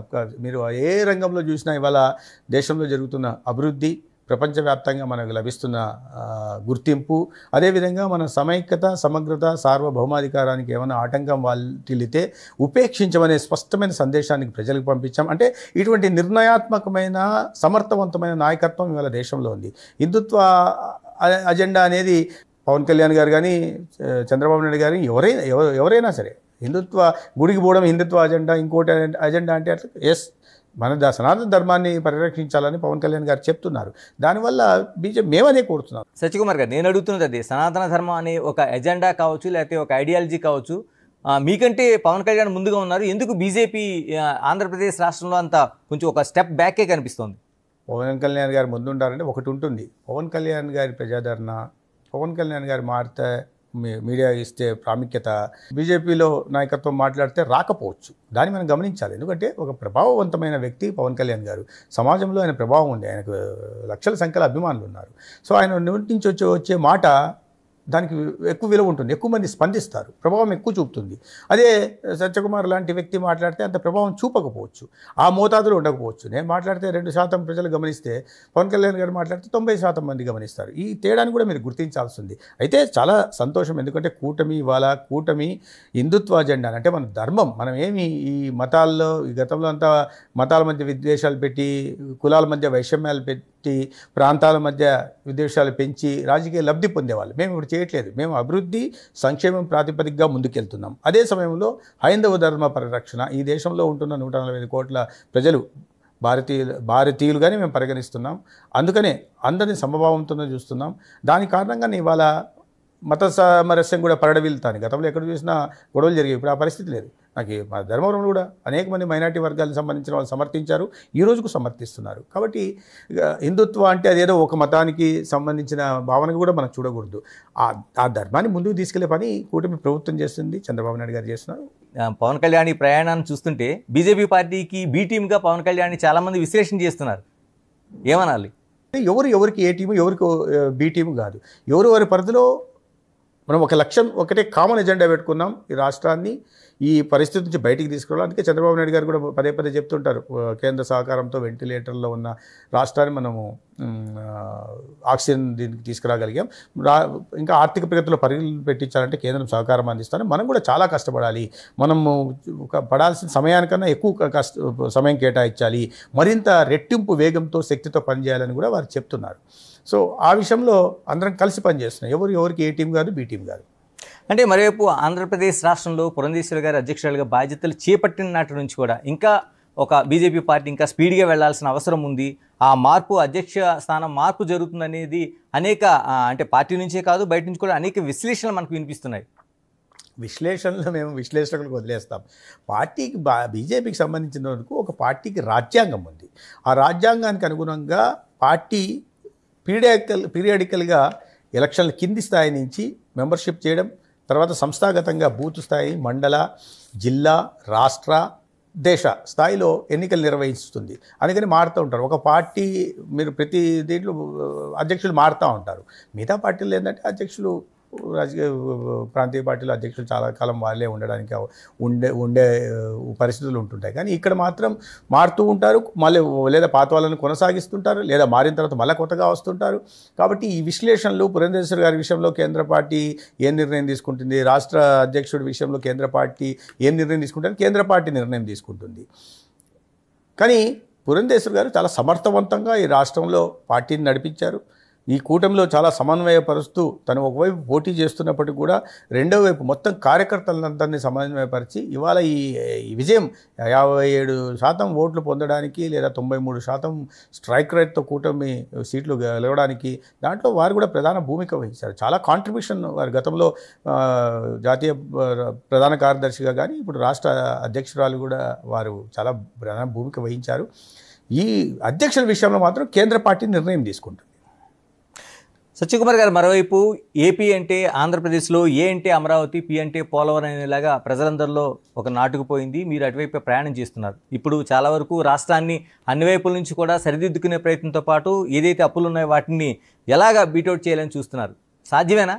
మీరు ఏ రంగంలో చూసినా ఇవాళ దేశంలో జరుగుతున్న అభివృద్ధి, ప్రపంచవ్యాప్తంగా మనకు లభిస్తున్న గుర్తింపు, అదేవిధంగా మన సమైక్యత, సమగ్రత, సార్వభౌమాధికారానికి ఏమైనా ఆటంకం వాటిల్లితే ఉపేక్షించమనే స్పష్టమైన సందేశానికి ప్రజలకు పంపించాం. అంటే ఇటువంటి నిర్ణయాత్మకమైన సమర్థవంతమైన నాయకత్వం ఇవాళ దేశంలో ఉంది. హిందుత్వ అజెండా అనేది పవన్ కళ్యాణ్ గారు కానీ, చంద్రబాబు నాయుడు గారు ఎవరైనా సరే హిందుత్వ గుడికి పోవడం హిందుత్వ అజెండా, ఇంకోటి అజెండా అంటే అట్లా ఎస్, మన సనాతన ధర్మాన్ని పరిరక్షించాలని పవన్ కళ్యాణ్ గారు చెప్తున్నారు. దానివల్ల బీజేపీ మేమదే కోరుతున్నాం. సత్యకుమార్ గారు, నేను అడుగుతున్నది అది సనాతన ధర్మం అనే ఒక ఎజెండా కావచ్చు, లేకపోతే ఒక ఐడియాలజీ కావచ్చు, మీకంటే పవన్ కళ్యాణ్ ముందుగా ఉన్నారు. ఎందుకు బీజేపీ ఆంధ్రప్రదేశ్ రాష్ట్రంలో అంత కొంచెం ఒక స్టెప్ బ్యాకే కనిపిస్తోంది? పవన్ కళ్యాణ్ గారు ముందుంటారంటే ఒకటి ఉంటుంది, పవన్ కళ్యాణ్ గారి ప్రజాదరణ, పవన్ కళ్యాణ్ గారి మారితే మీడియా ఇస్తే ప్రాముఖ్యత, బీజేపీలో నాయకత్వం మాట్లాడితే రాకపోవచ్చు. దాన్ని మనం గమనించాలి. ఎందుకంటే ఒక ప్రభావవంతమైన వ్యక్తి పవన్ కళ్యాణ్ గారు, సమాజంలో ఆయన ప్రభావం ఉంది, ఆయనకు లక్షల సంఖ్యలో అభిమానులు ఉన్నారు. సో ఆయన నోటి నుంచి వచ్చే మాట దానికి ఎక్కువ విలువ ఉంటుంది, ఎక్కువ మంది స్పందిస్తారు, ప్రభావం ఎక్కువ చూపుతుంది. అదే సత్యకుమార్ లాంటి వ్యక్తి మాట్లాడితే అంత ప్రభావం చూపకపోవచ్చు, ఆ మోతాదులో ఉండకపోవచ్చు. నేను మాట్లాడితే 2% ప్రజలు గమనిస్తే, పవన్ కళ్యాణ్ గారు మాట్లాడితే 90% మంది గమనిస్తారు. ఈ తేడాను కూడా మీరు గుర్తించాల్సి ఉంది. అయితే చాలా సంతోషం, ఎందుకంటే కూటమి హిందుత్వ అజెండా అంటే మన ధర్మం, మనం ఏమి ఈ మతాల్లో, ఈ గతంలో అంతా మతాల మధ్య విద్వేషాలు పెట్టి, కులాల మధ్య వైషమ్యాలు పెట్టి, ప్రాంతాల మధ్య విద్వేషాలు పెంచి రాజకీయ లబ్ధి పొందేవాళ్ళు. మేము ఇప్పుడు చేయట్లేదు. మేము అభివృద్ధి సంక్షేమం ప్రాతిపదికగా ముందుకెళ్తున్నాం. అదే సమయంలో హైందవ ధర్మ పరిరక్షణ, ఈ దేశంలో ఉంటున్న 145 కోట్ల ప్రజలు భారతీయులుగానే మేము పరిగణిస్తున్నాం. అందుకనే అందరినీ సమభావంతోనే చూస్తున్నాం. దాని కారణంగానే ఇవాళ మత సామరస్యం కూడా పరడవిల్తాను. గతంలో ఎక్కడ చూసినా గొడవలు జరిగాయి, ఇప్పుడు ఆ పరిస్థితి లేదు. నాకు మా ధర్మవరంలో కూడా అనేక మంది మైనార్టీ వర్గాలకు సంబంధించిన వాళ్ళు సమర్థించారు, ఈ రోజుకు సమర్థిస్తున్నారు. కాబట్టి హిందుత్వం అంటే అదేదో ఒక మతానికి సంబంధించిన భావనగా కూడా మనం చూడకూడదు. ఆ ధర్మాన్ని ముందుకు తీసుకెళ్లే పని కూటమి ప్రభుత్వం చేస్తుంది, చంద్రబాబు నాయుడు గారు చేస్తున్నారు. పవన్ కళ్యాణ్ ఈ ప్రయాణాన్ని చూస్తుంటే బీజేపీ పార్టీకి బీ టీమ్గా పవన్ కళ్యాణ్ చాలామంది విశ్లేషణ చేస్తున్నారు. ఏమనాలి? ఎవరికి ఏ టీము, ఎవరికి బీ టీము కాదు. ఎవరి పరిధిలో మనం ఒక లక్ష్యం, ఒకటే కామన్ ఎజెండా పెట్టుకున్నాం, ఈ రాష్ట్రాన్ని ఈ పరిస్థితి నుంచి బయటికి తీసుకురావాలి. అందుకే చంద్రబాబు నాయుడు గారు కూడా పదే చెప్తుంటారు, కేంద్ర సహకారంతో వెంటిలేటర్లో ఉన్న రాష్ట్రాన్ని మనము ఆక్సిజన్ దీనికి తీసుకురాగలిగాం. ఇంకా ఆర్థిక ప్రగతిలో పరిగణలు పెట్టించాలంటే కేంద్రం సహకారం అందిస్తాను. మనం కూడా చాలా కష్టపడాలి, మనము పడాల్సిన సమయానికన్నా ఎక్కువ సమయం కేటాయించాలి, మరింత రెట్టింపు వేగంతో శక్తితో పనిచేయాలని కూడా వారు చెప్తున్నారు. సో ఆ విషయంలో అందరం కలిసి పనిచేస్తున్నాం. ఎవరికి ఏ టీం కాదు, బీ టీం కాదు. అంటే మరోవైపు ఆంధ్రప్రదేశ్ రాష్ట్రంలో పురంధేశ్వరి గారు అధ్యక్షురాలుగా బాధ్యతలు చేపట్టిన నాటి నుంచి కూడా ఇంకా ఒక బీజేపీ పార్టీ ఇంకా స్పీడ్గా వెళ్లాల్సిన అవసరం ఉంది. ఆ మార్పు, అధ్యక్ష స్థానం మార్పు జరుగుతుందనేది అనేక అంటే పార్టీ నుంచే కాదు బయట నుంచి కూడా అనేక విశ్లేషణలు మనకు వినిపిస్తున్నాయి. విశ్లేషణలు మేము విశ్లేషకులకు వదిలేస్తాం. పార్టీకి బీజేపీకి సంబంధించిన వరకు ఒక పార్టీకి రాజ్యాంగం ఉంది. ఆ రాజ్యాంగానికి అనుగుణంగా పార్టీ పీరియాడికల్గా ఎలక్షన్ల కింది స్థాయి నుంచి మెంబర్షిప్ చేయడం, తర్వాత సంస్థాగతంగా బూత్ స్థాయి, మండల, జిల్లా, రాష్ట్ర, దేశ స్థాయిలో ఎన్నికలు నిర్వహిస్తుంది. అందుకని మారుతూ ఉంటారు. ఒక పార్టీ మీరు ప్రతి దీంట్లో అధ్యక్షులు మారుతూ ఉంటారు. మిగతా పార్టీలు ఏంటంటే అధ్యక్షులు, రాజకీయ ప్రాంతీయ పార్టీల అధ్యక్షులు చాలా కాలం వాళ్ళే ఉండడానికి ఉండే పరిస్థితులు ఉంటుంటాయి. కానీ ఇక్కడ మాత్రం మారుతూ ఉంటారు, మళ్ళీ లేదా పాత వాళ్ళని కొనసాగిస్తుంటారు, లేదా మారిన తర్వాత మళ్ళీ కొత్తగా వస్తుంటారు. కాబట్టి ఈ విశ్లేషణలు పురంధేశ్వరి గారి విషయంలో కేంద్ర పార్టీ ఏం నిర్ణయం తీసుకుంటుంది, రాష్ట్ర అధ్యక్షుడి విషయంలో కేంద్ర పార్టీ ఏం నిర్ణయం తీసుకుంటుంది, కేంద్ర పార్టీ నిర్ణయం తీసుకుంటుంది. కానీ పురంధేశ్వరి గారు చాలా సమర్థవంతంగా ఈ రాష్ట్రంలో పార్టీని నడిపించారు. ఈ కూటమిలో చాలా సమన్వయపరుస్తూ తను ఒకవైపు పోటీ చేస్తున్నప్పటికీ కూడా రెండో వైపు మొత్తం కార్యకర్తలందరినీ సమన్వయపరిచి ఇవాళ ఈ విజయం 57% ఓట్లు పొందడానికి, లేదా 93% స్ట్రైక్ రేట్తో కూటమి సీట్లు గెలవడానికి దాంట్లో వారు కూడా ప్రధాన భూమిక వహించారు. చాలా కాంట్రిబ్యూషన్ వారి గతంలో జాతీయ ప్రధాన కార్యదర్శిగా కానీ ఇప్పుడు రాష్ట్ర అధ్యక్షురాలు కూడా వారు చాలా ప్రధాన భూమిక వహించారు. ఈ అధ్యక్షుల విషయంలో మాత్రం కేంద్ర పార్టీ నిర్ణయం తీసుకుంటుంది. సత్యకుమార్ గారు, మరోవైపు ఏపీ అంటే ఆంధ్రప్రదేశ్లో, ఏ అంటే అమరావతి, పి అంటే పోలవరం అనేలాగా ప్రజలందరిలో ఒక నాటుకుపోయింది. మీరు అటువైపు ప్రయాణం చేస్తున్నారు. ఇప్పుడు చాలా వరకు రాష్ట్రాన్ని అన్ని వైపుల నుంచి కూడా సరిదిద్దుకునే ప్రయత్నంతో పాటు ఏదైతే అప్పులు ఉన్నాయో వాటిని ఎలాగా బీటౌట్ చేయాలని చూస్తున్నారు. సాధ్యమేనా?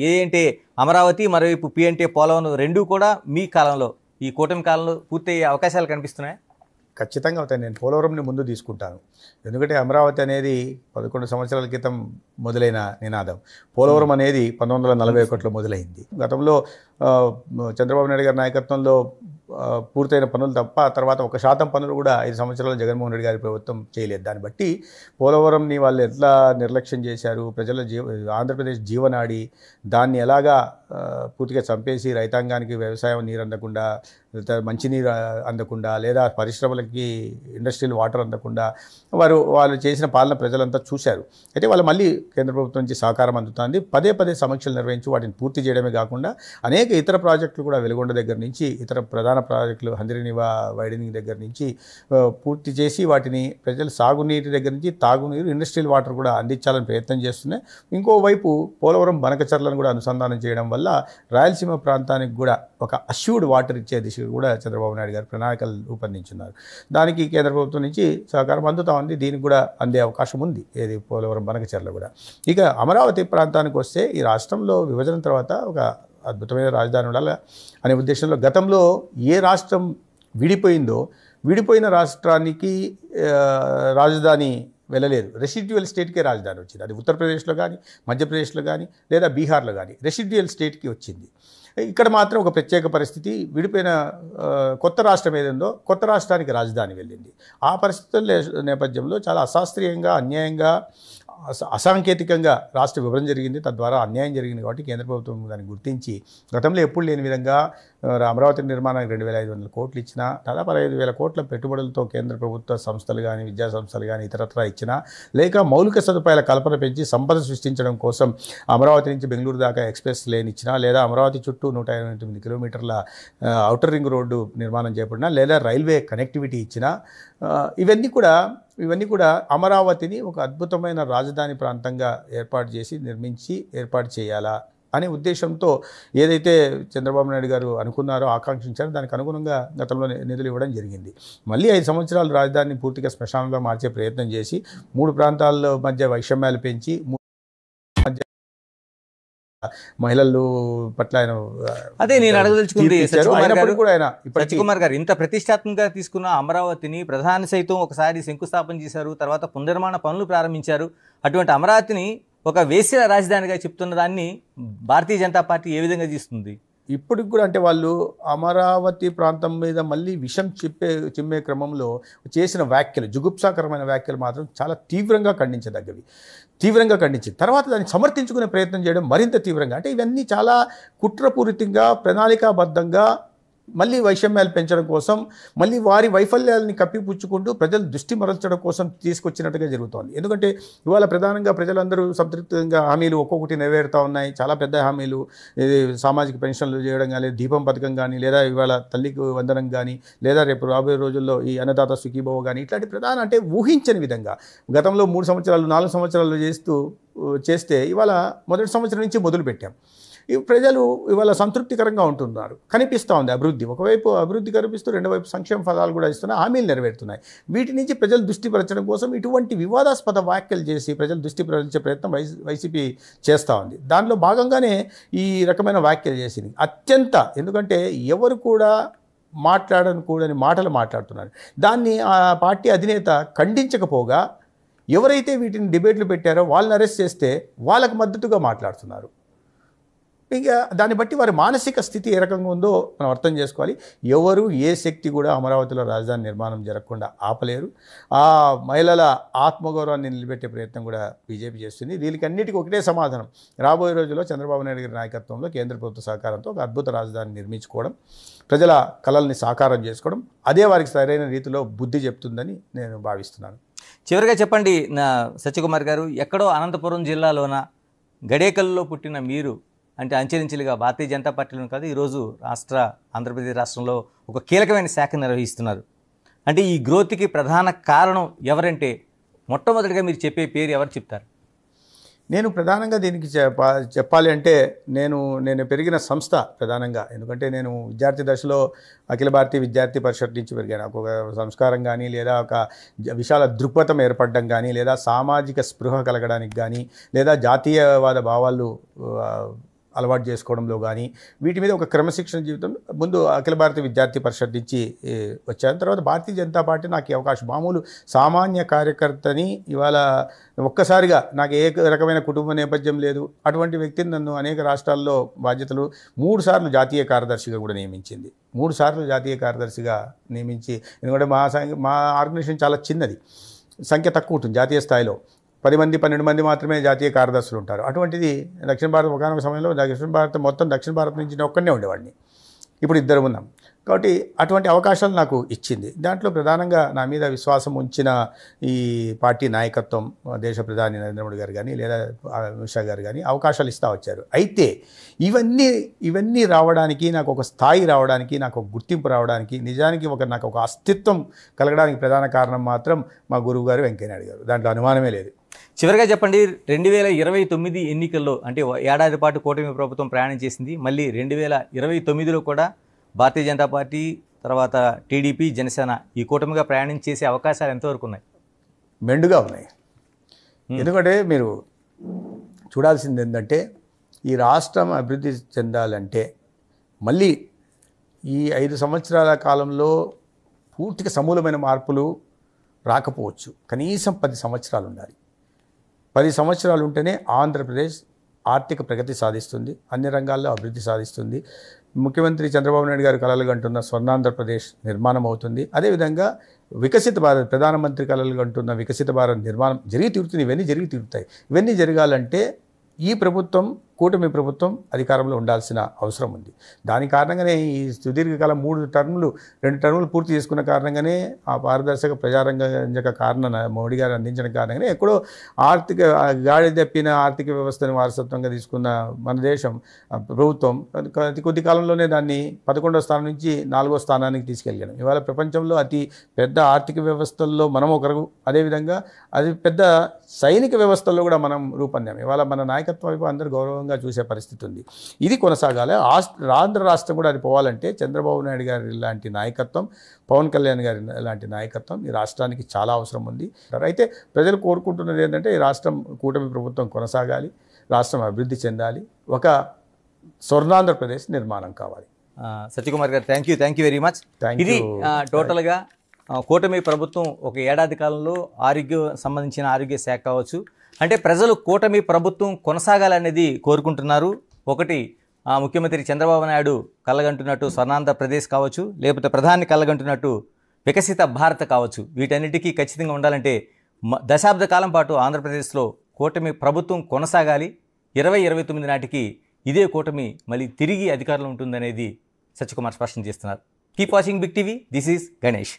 ఏ అంటే అమరావతి, మరోవైపు పి అంటే పోలవరం రెండూ కూడా మీ కాలంలో, ఈ కూటమి కాలంలో పూర్తయ్యే అవకాశాలు కనిపిస్తున్నాయి? ఖచ్చితంగా అవుతాయి. నేను పోలవరంని ముందు తీసుకుంటాను. ఎందుకంటే అమరావతి అనేది 11 సంవత్సరాల క్రితం మొదలైన నినాదం. పోలవరం అనేది 1941లో మొదలైంది. గతంలో చంద్రబాబు నాయుడు గారి నాయకత్వంలో పూర్తయిన పనులు తప్ప తర్వాత 1% పనులు కూడా 5 సంవత్సరాలు జగన్మోహన్ రెడ్డి గారి ప్రభుత్వం చేయలేదు. దాన్ని బట్టి పోలవరంని వాళ్ళు ఎట్లా నిర్లక్ష్యం చేశారు, ప్రజల ఆంధ్రప్రదేశ్ జీవనాడి దాన్ని ఎలాగా పూర్తిగా చంపేసి రైతాంగానికి వ్యవసాయం నీరు అందకుండా, మంచినీరు అందకుండా, లేదా పరిశ్రమలకి ఇండస్ట్రియల్ వాటర్ అందకుండా వాళ్ళు చేసిన పాలన ప్రజలంతా చూశారు. అయితే వాళ్ళు మళ్ళీ కేంద్ర ప్రభుత్వం నుంచి సహకారం అందుతుంది. పదే సమీక్షలు నిర్వహించి వాటిని పూర్తి చేయడమే కాకుండా అనేక ఇతర ప్రాజెక్టులు కూడా వెలుగొండ దగ్గర నుంచి ఇతర ప్రధాన ప్రాజెక్టులు హంద్రీనివా వైడనింగ్ దగ్గర నుంచి పూర్తి చేసి వాటిని ప్రజలు సాగునీటి దగ్గర నుంచి తాగునీరు, ఇండస్ట్రియల్ వాటర్ కూడా అందించాలని ప్రయత్నం చేస్తున్నాయి. ఇంకోవైపు పోలవరం బనకచర్లను కూడా అనుసంధానం చేయడం వల్ల రాయలసీమ ప్రాంతానికి కూడా ఒక అష్యూర్డ్ వాటర్ ఇచ్చే దిశగా కూడా చంద్రబాబు నాయుడు గారు ప్రణాళికలు రూపొందించున్నారు. దానికి కేంద్ర ప్రభుత్వం నుంచి సహకారం అందుతా ఉంది. దీనికి కూడా అందే అవకాశం ఉంది, ఏది పోలవరం బనకచర్ల కూడా. ఇక అమరావతి ప్రాంతానికి వస్తే ఈ రాష్ట్రంలో విభజన తర్వాత ఒక అద్భుతమైన రాజధాని ఉండాలి అనే ఉద్దేశంలో గతంలో ఏ రాష్ట్రం విడిపోయిందో విడిపోయిన రాష్ట్రానికి రాజధాని వెళ్ళలేదు, రెసిడ్యువల్ స్టేట్కే రాజధాని వచ్చింది. అది ఉత్తరప్రదేశ్లో కానీ, మధ్యప్రదేశ్లో కానీ, లేదా బీహార్లో కానీ రెసిడ్యువల్ స్టేట్కి వచ్చింది. ఇక్కడ మాత్రం ఒక ప్రత్యేక పరిస్థితి, విడిపోయిన కొత్త రాష్ట్రం ఏదందో కొత్త రాష్ట్రానికి రాజధాని వెళ్ళింది. ఆ పరిస్థితుల నేపథ్యంలో చాలా అశాస్త్రీయంగా, అన్యాయంగా, అసాంకేతికంగా రాష్ట్ర విభజన జరిగింది. తద్వారా అన్యాయం జరిగింది. కాబట్టి కేంద్ర ప్రభుత్వం దాన్ని గుర్తించి గతంలో ఎప్పుడు లేని విధంగా అమరావతి నిర్మాణానికి 2,500 కోట్లు ఇచ్చినా, దాదాపు 5,000 కోట్ల పెట్టుబడులతో కేంద్ర ప్రభుత్వ సంస్థలు కానీ, విద్యా సంస్థలు కానీ ఇతరత్రా ఇచ్చినా, లేక మౌలిక సదుపాయాల కల్పన పెంచి సంపద సృష్టించడం కోసం అమరావతి నుంచి బెంగళూరు దాకా ఎక్స్ప్రెస్ లేన్ ఇచ్చినా, లేదా అమరావతి చుట్టూ 129 కిలోమీటర్ల ఔటర్ రింగ్ రోడ్డు నిర్మాణం చేపట్టినా, లేదా రైల్వే కనెక్టివిటీ ఇచ్చినా, ఇవన్నీ కూడా అమరావతిని ఒక అద్భుతమైన రాజధాని ప్రాంతంగా ఏర్పాటు చేయాలా అనే ఉద్దేశంతో ఏదైతే చంద్రబాబు నాయుడు గారు అనుకున్నారో, ఆకాంక్షించారో దానికి అనుగుణంగా గతంలో నిధులు ఇవ్వడం జరిగింది. మళ్ళీ 5 సంవత్సరాలు రాజధానిని పూర్తిగా శ్మశానంగా మార్చే ప్రయత్నం చేసి 3 ప్రాంతాల మధ్య వైషమ్యాలు పెంచి మహిళలు పట్ల ఆయన అదే నేను అడగదలుచుకుంది. సత్యకుమార్ గారు ఇంత ప్రతిష్టాత్మకంగా తీసుకున్న అమరావతిని ప్రధాని సైతం ఒకసారి శంకుస్థాపన చేశారు, తర్వాత పునర్నిర్మాణ పనులు ప్రారంభించారు. అటువంటి అమరావతిని ఒక వేశ్యల రాజధానిగా చెప్తున్న దాన్ని భారతీయ జనతా పార్టీ ఏ విధంగా తీస్తుంది? ఇప్పటికి కూడా అంటే వాళ్ళు అమరావతి ప్రాంతం మీద మళ్ళీ విషం చిమ్మే క్రమంలో చేసిన వ్యాఖ్యలు, జుగుప్సాకరమైన వ్యాఖ్యలు మాత్రం చాలా తీవ్రంగా ఖండించింది. తర్వాత దాన్ని సమర్థించుకునే ప్రయత్నం చేయడం మరింత తీవ్రంగా. అంటే ఇవన్నీ చాలా కుట్రపూరితంగా, ప్రణాళికాబద్ధంగా మళ్ళీ వైషమ్యాలు పెంచడం కోసం, మళ్ళీ వారి వైఫల్యాలని కప్పిపుచ్చుకుంటూ ప్రజలు దృష్టి మరల్చడం కోసం తీసుకొచ్చినట్టుగా జరుగుతోంది. ఎందుకంటే ఇవాళ ప్రధానంగా ప్రజలందరూ సంతృప్తిగా హామీలు ఒక్కొక్కటి నెరవేరుతూ ఉన్నాయి. చాలా పెద్ద హామీలు, ఇది సామాజిక పెన్షన్లు చేయడం కానీ, దీపం పథకం కానీ, లేదా ఇవాళ తల్లికి వందనం కానీ, లేదా రేపు రాబోయే రోజుల్లో ఈ అన్నదాత సుఖీభవ కానీ, ఇట్లాంటి ప్రధాన అంటే ఊహించని విధంగా గతంలో 3 సంవత్సరాలు 4 సంవత్సరాలు చేస్తే ఇవాళ మొదటి సంవత్సరం నుంచి మొదలుపెట్టాం. ఈ ప్రజలు ఇవాళ సంతృప్తికరంగా ఉంటున్నారు, కనిపిస్తూ ఉంది అభివృద్ధి. ఒకవైపు అభివృద్ధి కనిపిస్తూ, రెండో వైపు సంక్షేమ ఫలాలు కూడా ఇస్తున్నాయి, హామీలు నెరవేరుతున్నాయి. వీటి నుంచి ప్రజలు దృష్టి పరచడం కోసం ఇటువంటి వివాదాస్పద వ్యాఖ్యలు చేసి ప్రజలు దృష్టి పరించే ప్రయత్నం వైసీపీ చేస్తూ ఉంది. దానిలో భాగంగానే ఈ రకమైన వ్యాఖ్యలు చేసింది. ఎందుకంటే ఎవరు కూడా మాట్లాడకూడని మాటలు మాట్లాడుతున్నారు. దాన్ని ఆ పార్టీ అధినేత ఖండించకపోగా ఎవరైతే వీటిని డిబేట్లు పెట్టారో వాళ్ళని అరెస్ట్ చేస్తే వాళ్ళకు మద్దతుగా మాట్లాడుతున్నారు. ఇక దాన్ని బట్టి వారి మానసిక స్థితి ఏ రకంగా ఉందో మనం అర్థం చేసుకోవాలి. ఎవరు ఏ శక్తి కూడా అమరావతిలో రాజధాని నిర్మాణం జరగకుండా ఆపలేరు. ఆ మహిళల ఆత్మగౌరవాన్ని నిలబెట్టే ప్రయత్నం కూడా బీజేపీ చేస్తుంది. వీళ్ళకన్నిటికీ ఒకటే సమాధానం, రాబోయే రోజుల్లో చంద్రబాబు నాయుడు గారి నాయకత్వంలో కేంద్ర ప్రభుత్వ సహకారంతో ఒక అద్భుత రాజధాని నిర్మించుకోవడం, ప్రజల కలల్ని సాకారం చేసుకోవడం, అదే వారికి సరైన రీతిలో బుద్ధి చెప్తుందని నేను భావిస్తున్నాను. చివరిగా చెప్పండి సత్యకుమార్ గారు, ఎక్కడో అనంతపురం జిల్లాలోన గడేకల్లో పుట్టిన మీరు అంటే అంచెలంచెలుగా భారతీయ జనతా పార్టీలో కాదు, ఈరోజు ఆంధ్రప్రదేశ్ రాష్ట్రంలో ఒక కీలకమైన శాఖ నిర్వహిస్తున్నారు. అంటే ఈ గ్రోత్కి ప్రధాన కారణం ఎవరంటే మొట్టమొదటిగా మీరు చెప్పే పేరు ఎవరు చెప్తారు? నేను ప్రధానంగా దీనికి చెప్పాలి అంటే నేను పెరిగిన సంస్థ ప్రధానంగా, ఎందుకంటే నేను విద్యార్థి దశలో అఖిల భారతీయ విద్యార్థి పరిషత్ నుంచి పెరిగాను. ఒక సంస్కారం కానీ, లేదా ఒక విశాల దృక్పథం ఏర్పడడం కానీ, లేదా సామాజిక స్పృహ కలగడానికి కానీ, లేదా జాతీయవాద భావాలు అలవాటు చేసుకోవడంలో కానీ, వీటి మీద ఒక క్రమశిక్షణ జీవితం. ముందు అఖిల భారతీయ విద్యార్థి పరిషత్ నుంచి వచ్చాను. తర్వాత భారతీయ జనతా పార్టీ నాకు ఈ అవకాశం, మామూలు సామాన్య కార్యకర్తని ఇవాళ ఒక్కసారిగా, నాకు ఏ రకమైన కుటుంబ నేపథ్యం లేదు, అటువంటి వ్యక్తిని నన్ను అనేక రాష్ట్రాల్లో బాధ్యతలు 3 సార్లు జాతీయ కార్యదర్శిగా కూడా నియమించింది. 3 సార్లు జాతీయ కార్యదర్శిగా నియమించి, ఎందుకంటే మా ఆర్గనైజేషన్ చాలా చిన్నది, సంఖ్య తక్కువ ఉంటుంది జాతీయ స్థాయిలో. 10 మంది 12 మంది మాత్రమే జాతీయ కార్యదర్శులు ఉంటారు. అటువంటిది దక్షిణ భారత్ ఒకనొక సమయంలో దక్షిణ భారత్ నుంచి నేను ఒక్కనే ఉండేవాడిని. ఇప్పుడు ఇద్దరు ఉన్నాం. కాబట్టి అటువంటి అవకాశాలు నాకు ఇచ్చింది. దాంట్లో ప్రధానంగా నా మీద విశ్వాసం ఉంచిన ఈ పార్టీ నాయకత్వం, దేశ ప్రధాని నరేంద్ర మోడీ గారు కానీ లేదా అమిత్ షా గారు కానీ అవకాశాలు ఇస్తూ వచ్చారు. అయితే ఇవన్నీ రావడానికి, నాకు ఒక స్థాయి రావడానికి, నాకు ఒక గుర్తింపు రావడానికి, నిజానికి నాకు ఒక అస్తిత్వం కలగడానికి ప్రధాన కారణం మాత్రం మా గురువు గారు వెంకయ్యనాయుడు గారు. దాంట్లో అనుమానమే లేదు. చివరిగా చెప్పండి, 2029 ఎన్నికల్లో అంటే ఏడాది పాటు కూటమి ప్రభుత్వం ప్రయాణం చేసింది. మళ్ళీ 2029లో కూడా భారతీయ జనతా పార్టీ, తర్వాత టీడీపీ, జనసేన ఈ కూటమిగా ప్రయాణం చేసే అవకాశాలు ఎంతవరకు ఉన్నాయి? మెండుగా ఉన్నాయి. ఎందుకంటే మీరు చూడాల్సింది ఏంటంటే, ఈ రాష్ట్రం అభివృద్ధి చెందాలంటే మళ్ళీ ఈ 5 సంవత్సరాల కాలంలో పూర్తిగా సమూలమైన మార్పులు రాకపోవచ్చు. కనీసం 10 సంవత్సరాలు ఉండాలి. 10 సంవత్సరాలు ఉంటేనే ఆంధ్రప్రదేశ్ ఆర్థిక ప్రగతి సాధిస్తుంది, అన్ని రంగాల్లో అభివృద్ధి సాధిస్తుంది. ముఖ్యమంత్రి చంద్రబాబు నాయుడు గారు కలలు కంటున్న స్వర్ణాంధ్రప్రదేశ్ నిర్మాణం అవుతుంది. అదేవిధంగా వికసిత భారత్, ప్రధానమంత్రి కలలు కంటున్న వికసిత భారత్ నిర్మాణం జరిగి తీరుతుంది. ఇవన్నీ జరిగి తీరుతాయి. ఇవన్నీ జరగాలంటే ఈ ప్రభుత్వం, కూటమి ప్రభుత్వం అధికారంలో ఉండాల్సిన అవసరం ఉంది. దాని కారణంగానే ఈ సుదీర్ఘకాలం 2 టర్ములు పూర్తి చేసుకున్న కారణంగానే ఆ పారదర్శక ప్రజారంజక కారణం మోడీ గారు అందించిన కారణంగానే ఎక్కడో గాడి తప్పిన ఆర్థిక వ్యవస్థను వారసత్వంగా తీసుకున్న మన దేశం ప్రభుత్వం అతి కొద్ది కాలంలోనే దాన్ని 11వ స్థానం నుంచి 4వ స్థానానికి తీసుకెళ్ళాం. ఇవాళ ప్రపంచంలో అతి పెద్ద ఆర్థిక వ్యవస్థల్లో మనం ఒకరు, అదేవిధంగా అది పెద్ద సైనిక వ్యవస్థల్లో కూడా మనం రూపొందాం. ఇవాళ మన నాయకత్వం వైపు అందరూ గౌరవంగా చూసే పరిస్థితి ఉంది. ఇది కొనసాగాలి. ఆంధ్ర రాష్ట్రం కూడా అది పోవాలంటే చంద్రబాబు నాయుడు గారి లాంటి నాయకత్వం, పవన్ కళ్యాణ్ గారి లాంటి నాయకత్వం ఈ రాష్ట్రానికి చాలా అవసరం ఉంది. అయితే ప్రజలు కోరుకుంటున్నది ఏంటంటే ఈ రాష్ట్రం, కూటమి ప్రభుత్వం కొనసాగాలి, రాష్ట్రం అభివృద్ధి చెందాలి, ఒక స్వర్ణాంధ్రప్రదేశ్ నిర్మాణం కావాలి. సత్యకుమార్ గారు, థ్యాంక్ యూ వెరీ మచ్. ఇది టోటల్గా కూటమి ప్రభుత్వం ఒక ఏడాది కాలంలో సంబంధించిన ఆరోగ్య శాఖ కావచ్చు, అంటే ప్రజలు కూటమి ప్రభుత్వం కొనసాగాలనేది కోరుకుంటున్నారు. ఒకటి ముఖ్యమంత్రి చంద్రబాబు నాయుడు కళ్ళగంటున్నట్టు స్వర్ణాంధ్రప్రదేశ్ కావచ్చు, లేకపోతే ప్రధాని కళ్ళగంటున్నట్టు వికసిత భారత్ కావచ్చు. వీటన్నిటికీ ఖచ్చితంగా ఉండాలంటే దశాబ్ద కాలం పాటు ఆంధ్రప్రదేశ్లో కూటమి ప్రభుత్వం కొనసాగాలి. 2029 నాటికి ఇదే కూటమి మళ్ళీ తిరిగి అధికారంలో ఉంటుందనేది సత్యకుమార్ స్పష్టం చేస్తున్నారు. Keep watching Big TV. This is Ganesh.